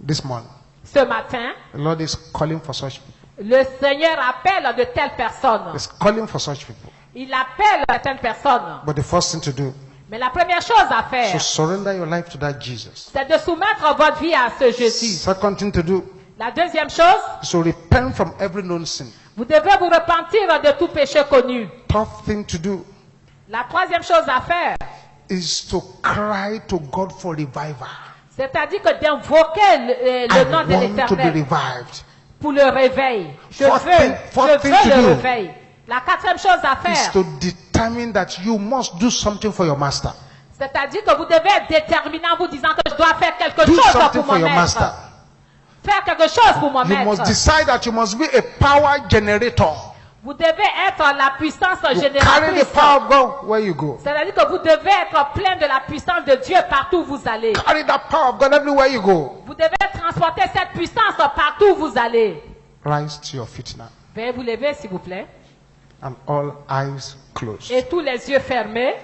This morning, Ce matin, the Lord is calling for such people. le Seigneur appelle de telles personnes. He's calling for such people. Il appelle certaines personnes. But the first thing to do Mais la première chose à is to faire, surrender your life to that Jesus. c'est de soumettre votre vie à ce Jésus. Second thing to do La deuxième chose, is to repent from every known sin. vous devez vous repentir de tout péché connu. Third thing to do La troisième chose à faire, is to cry to God for revival. c'est-à-dire que d'invoquer le nom de I want to be l'Éternel revived. pour le réveil. Je Fourth thing veux to le do réveil. La quatrième chose à Is faire, to determine that you must do something for your master. c'est-à-dire que vous devez être déterminé en vous disant que je dois faire quelque Do chose something pour for mon your maître. master. Faire quelque chose pour mon You must maître. decide that you must be a power generator. Vous devez être la puissance You carry the génératrice. power of God where you go. C'est-à-dire que vous devez être plein de la puissance de Dieu partout où vous allez. Carry that power of God everywhere you go. Vous devez transporter cette puissance partout où vous allez. Rise to your feet now. Veuillez vous lever, s'il vous plaît. And all eyes closed. Et tous les yeux fermés.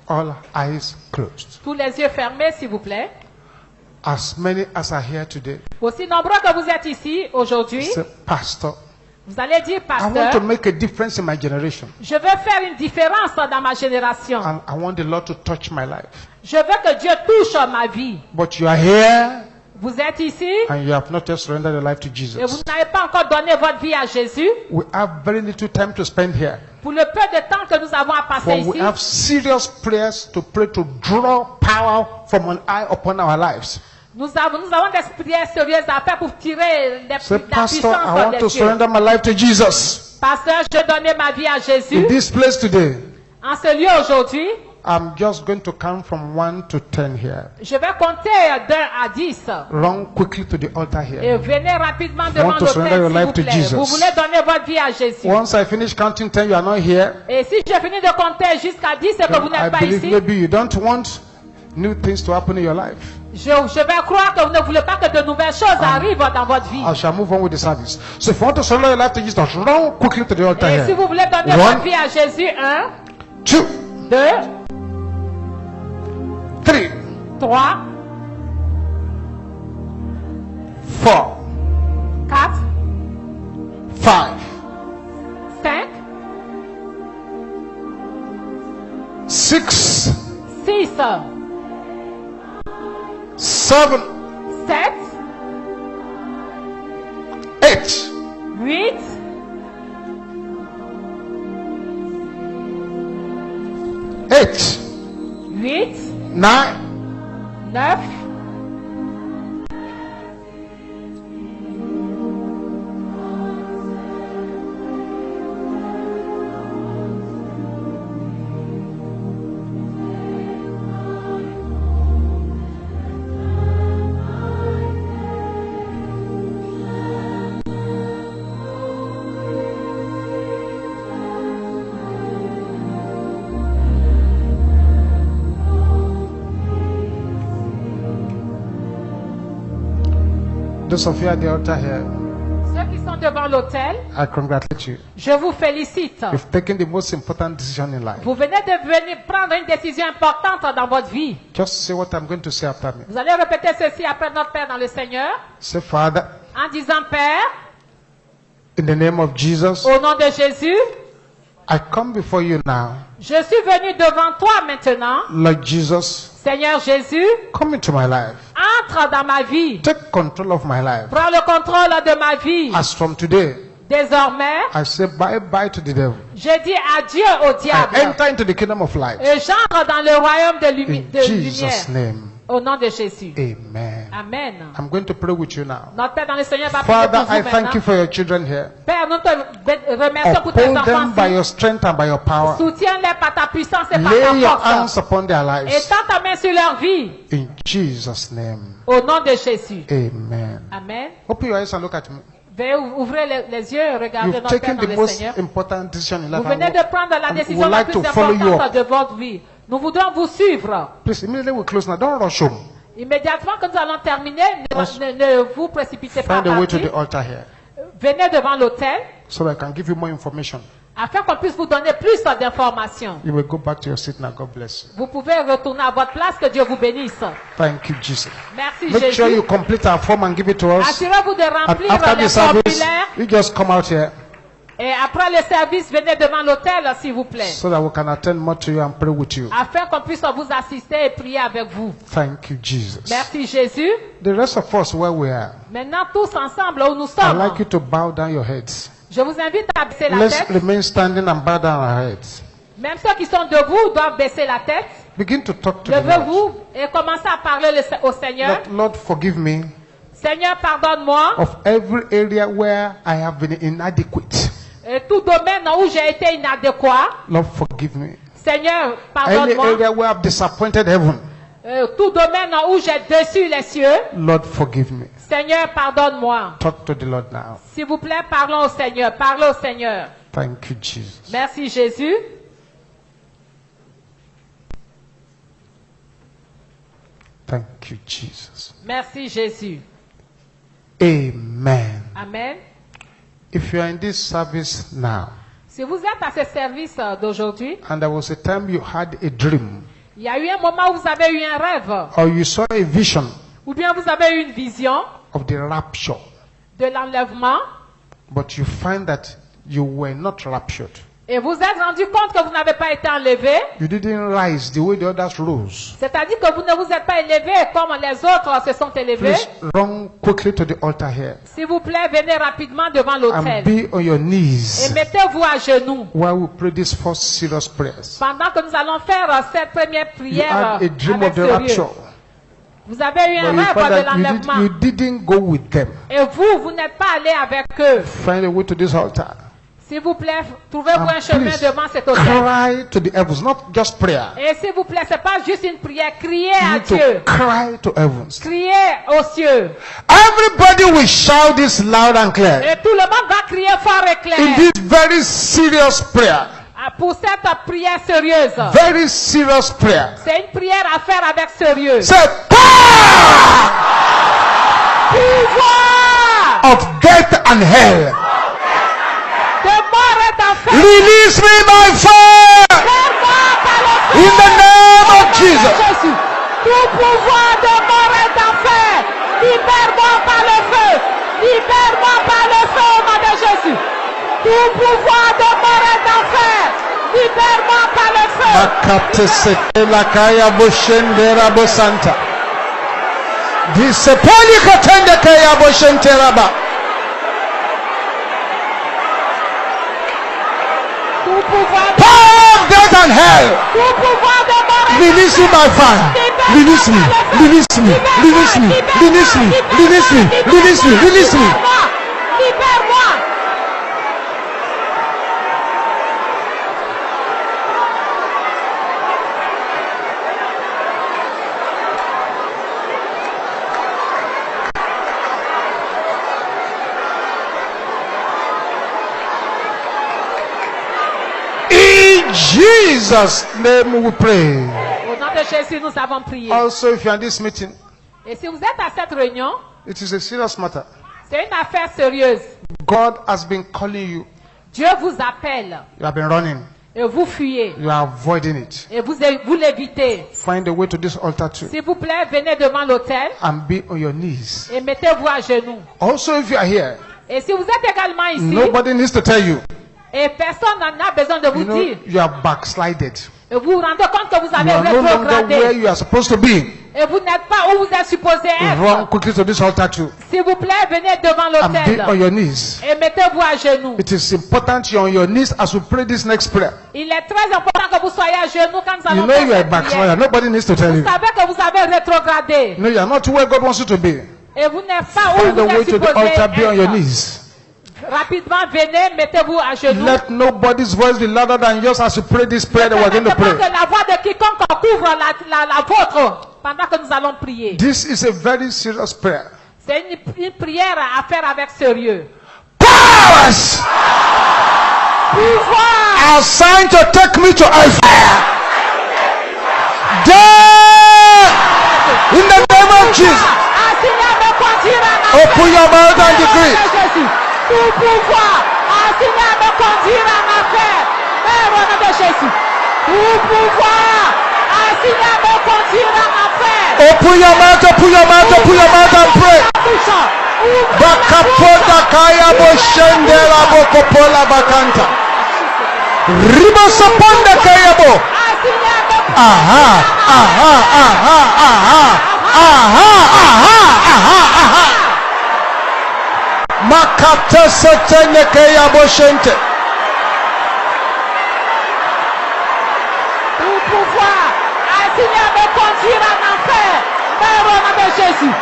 All eyes closed. Tous les yeux fermés, s'il vous plaît. As many as are here today, Aussi nombreux que vous êtes ici aujourd'hui, say, Pastor, vous allez dire, I want to pasteur, make a difference in my generation. je veux faire une différence dans ma génération. And I want the Lord to touch my life. Je veux que Dieu touche ma vie. But you are here Vous êtes ici and you have not yet surrendered your life to et Jesus. vous n'avez pas encore donné votre vie à Jésus. We have very little time to spend here. Pour le peu de temps que nous avons à passer For we ici, have serious prayers to pray to draw power from on high upon our lives. nous avons des prières sérieuses à faire pour tirer Say, la Pastor, I puissance want de to Dieu. surrender my life to Jesus. Pasteur, je donne ma vie à Jésus. In this place today, En ce lieu aujourd'hui, I'm just going to count from 1 to 10 here. Je vais compter d'1 à 10. Run quickly to the altar Et here. venez rapidement devant Want to surrender your l'autel, life s'il to vous plaît. Jesus. Vous voulez donner votre vie à Jésus. Once I finish counting 10, you are not here. Et si je finis de compter jusqu'à 10 et que vous I n'êtes pas believe ici, maybe you don't want new things to happen in your life. je vais croire que vous ne voulez pas que de nouvelles choses arrivent dans votre vie. I shall move on with the service. So if you want to surrender your life to Jesus, run quickly to the altar Et si here. vous voulez donner One. votre vie à Jésus, 1, 2, 2, 3, 3, 4, 4, 5, 5, 6, 6, 7, 7, 8, 8, 8, 8, 9, 9, those of you at the altar here, Ceux qui sont devant l'autel, I congratulate you. je vous félicite. You've taken the most important decision in life. Vous venez de venir prendre une décision importante dans votre vie. Just say what I'm going to say after me. Vous allez répéter ceci après notre Père dans le Seigneur, Say, Father, en disant, Père, in the name of Jesus, au nom de Jésus, I come before you now. je suis venu devant toi maintenant. Lord Jesus, Seigneur Jésus, come into my life. entre dans ma vie. Take control of my life. Prends le contrôle de ma vie. As from today, Désormais, I say bye-bye to the devil. je dis adieu au I diable. enter into the kingdom of light. Et j'entre dans le royaume de, In Jesus' lumière. name, Au nom de Jésus. amen. Amen. I'm going to pray with you now. Notre Père dans le Seigneur va prier Father, pour I vous thank you maintenant. for your children here. Père, nous te remercions pour tes Uphold them enfants. by your strength and by your power. Soutiens-les par ta puissance et par Lay ta your force. hands upon their Et lives. tends ta main sur leur vie. In Jesus' name, Au nom de Jésus. amen. Amen. Open your eyes and look at me. Veuillez ouvrir les yeux et regarder You've notre Père taken dans the le most Seigneur. important decision in Vous life. venez de prendre la and décision would la like plus to follow you importante up. de votre vie. Nous voudrons vous suivre. Please, immediately we close now. Don't rush home. Immédiatement que nous allons terminer, ne vous précipitez pas à Find a way to partir. the altar here Venez devant l'autel so that I can give you more information. afin qu'on puisse vous donner plus d'informations. You will go back to your seat now. God bless you. Vous pouvez retourner à votre place. Que Dieu vous bénisse. Thank you, Jesus. Merci Make sure Jésus. you complete our form and give it to us. Assurez-vous de And remplir after les the service, formulaires. you just come out here Et après le service, venez devant l'autel, s'il vous plaît. so that we can attend more to you and pray with you. Afin qu'on puisse vous assister et prier avec vous. Thank you, Jesus. Merci Jésus. The rest of us, where we are, Maintenant, tous ensemble, où nous I'd sommes, like you to bow down your heads. je vous invite à baisser la Let's tête. remain standing and bow down our heads. Même ceux qui sont debout doivent baisser la tête. Begin to talk to the Lord. Levez-vous et commencez à parler au Seigneur. Lord, forgive me Seigneur, pardonne-moi. of every area where I have been inadequate. Et tout domaine où j'ai été inadéquat. Lord, forgive me. Seigneur, Any pardonne-moi. area where I've disappointed heaven. Tout domaine où j'ai déçu les cieux. Lord, forgive me. Seigneur, pardonne-moi. Talk to the Lord now. S'il vous plaît, parlons au Seigneur. Parlez au Seigneur. Thank you, Jesus. Merci Jésus. Thank you, Jesus. Merci Jésus. Amen. Amen. If you are in this service now, Si vous êtes à ce service d'aujourd'hui, and there was a time you had a dream, il y a eu un moment où vous avez eu un rêve, or you saw a vision ou bien vous avez eu une vision of the rapture, de l'enlèvement, but you find that you were not raptured. et vous êtes rendu compte que vous n'avez pas été enlevé, You didn't rise the way the others rose. c'est-à-dire que vous ne vous êtes pas élevé comme les autres se sont élevés. Please run quickly to the altar here S'il vous plaît, venez rapidement devant and l'autel be on your et knees mettez-vous à genoux while we pray this first serious prayers. pendant que nous allons faire cette première You prière had a dream avec of the sérieux. rapture, Vous avez eu un but you rêve found de that l'enlèvement you didn't go with them. et vous n'êtes pas allé avec eux. Find a way to this altar. S'il vous plaît, trouvez-vous un And chemin please devant cet hôtel. cry to the heavens, not just prayer. Et s'il vous plaît, c'est pas juste une prière. Criez You à need to Dieu. cry to heavens. Criez aux cieux. Everybody will shout this loud and clear. Et tout le monde va crier fort et clair. In this very serious prayer. Pour cette prière sérieuse. Very serious prayer. C'est une prière à faire avec sérieux. Say, power Pouvoir of death and hell. de mort et d'enfer. Release me by fire. Libère-moi par le feu. In the name of Jesus. Jésus. Tout pouvoir de mort et d'enfer. Libère-moi par le feu. Libère-moi par le feu au nom de Jésus. Tout pouvoir de mort et d'enfer. Libère-moi par le feu. Makate sekela kaya boshendera bosanta. Disepoli katende kaya boshenteraba. Tout pouvoir de Power of death and hell. tout pouvoir de mort et Release me by fire. Release me. Release me. Release me. Release me. Release me. Release me. Release me. Libère-moi. In Jesus' name we pray. Au nom de Jésus, nous avons prié. Also, if you are in this meeting, Et si vous êtes à cette réunion, it is a serious matter. c'est une affaire sérieuse. God has been calling you. Dieu vous appelle You have been running. et vous fuyez You are avoiding it. et vous l'évitez. Find a way to this altar too. S'il vous plaît, venez devant l'autel And be on your knees. et mettez-vous à genoux. Also, if you are here, Et si vous êtes également ici, nobody needs to tell you. et personne n'en a besoin de vous You know, dire, you are backslided. et vous vous rendez compte que vous You avez are no longer where rétrogradé you are supposed to be. et vous n'êtes pas où vous êtes supposé Run être. quickly to this altar too. S'il vous plaît, venez devant And be on l'autel your knees. et mettez-vous à genoux. It is important you're on your knees as we pray this next prayer. Il est très important que vous soyez à genoux quand nous You allons know faire you are a cette prière. backslider. Nobody needs to tell Vous you. savez que vous avez rétrogradé No, you are not where God wants you to be. et vous n'êtes pas où Find a vous way êtes to the supposé altar, be on your être. knees. Rapidement, venez, mettez-vous à genoux. Let nobody's voice be louder than yours as you pray this prayer that we're going to Permettez pray. pas que la voix de quiconque couvre la vôtre pendant que nous allons prier. This is a very serious prayer. C'est une prière à faire avec sérieux. Powers Pouvoir assigned to take me to hellfire. Death in the name of Jesus. assigné à me conduire en enfer. Open your mouth and decree. Jésus. Tout pouvoir assigné à me conduire en enfer. Père, au nom de Jésus. Tout pouvoir assigné à me conduire en enfer. Open your mouth, open your mouth, open your mouth and pray. Touchant. Ouvre la Bakapoda kaya boshendera bokopola bakanta. Ribosoponda kaya bo. assigné à me Aha, aha, aha, aha, aha, aha, aha, aha. Makata sotene kaya boshente. tout pouvoir assigné à me conduire en enfer. Père, au nom de Jésus.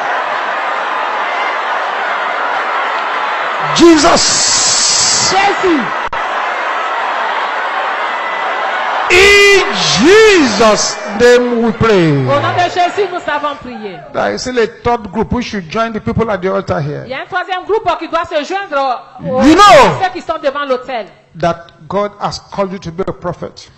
Jesus. Jésus. In Jesus' name we pray. Au nom de Jésus, nous avons prié. There is still a third group. We should join the people at the altar Il here. y a un troisième groupe qui doit se joindre aux You know. ceux qui sont devant l'autel. That God has called you to be a prophet.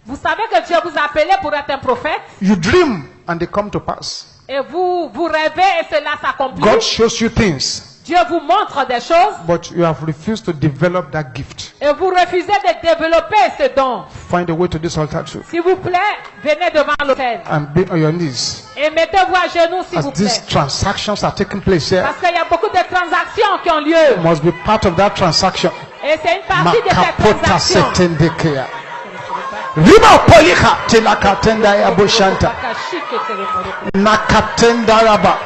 Vous savez que Dieu vous a appelé pour être un prophète You dream and they come to pass. et vous rêvez et cela s'accomplit. God shows you things, Dieu vous montre des choses but you have refused to develop that gift. et vous refusez de développer ce don. Find a way to this altar too. S'il vous plaît, venez devant l'autel And be on your knees. et mettez-vous à genoux s'il As vous plaît. these transactions are taking place here, Parce qu'il y a beaucoup de transactions qui ont lieu must be part of that transaction. et c'est une partie de cette Makapota transaction. setendekea. Riba polika tilakatenda ya boshanta. Nakatenda raba.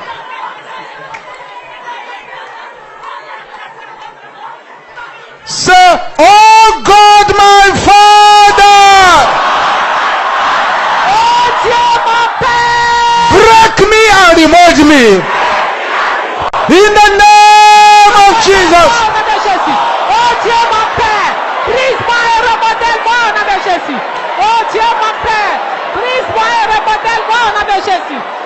Say, oh God, my Father, Oh Dieu mon Père, break me and remove me. In the name of Jesus. au nom de Jésus. Oh Dieu mon Père, Dieu, mon Père. Brise-moi et remodèle-moi au nom de Jésus.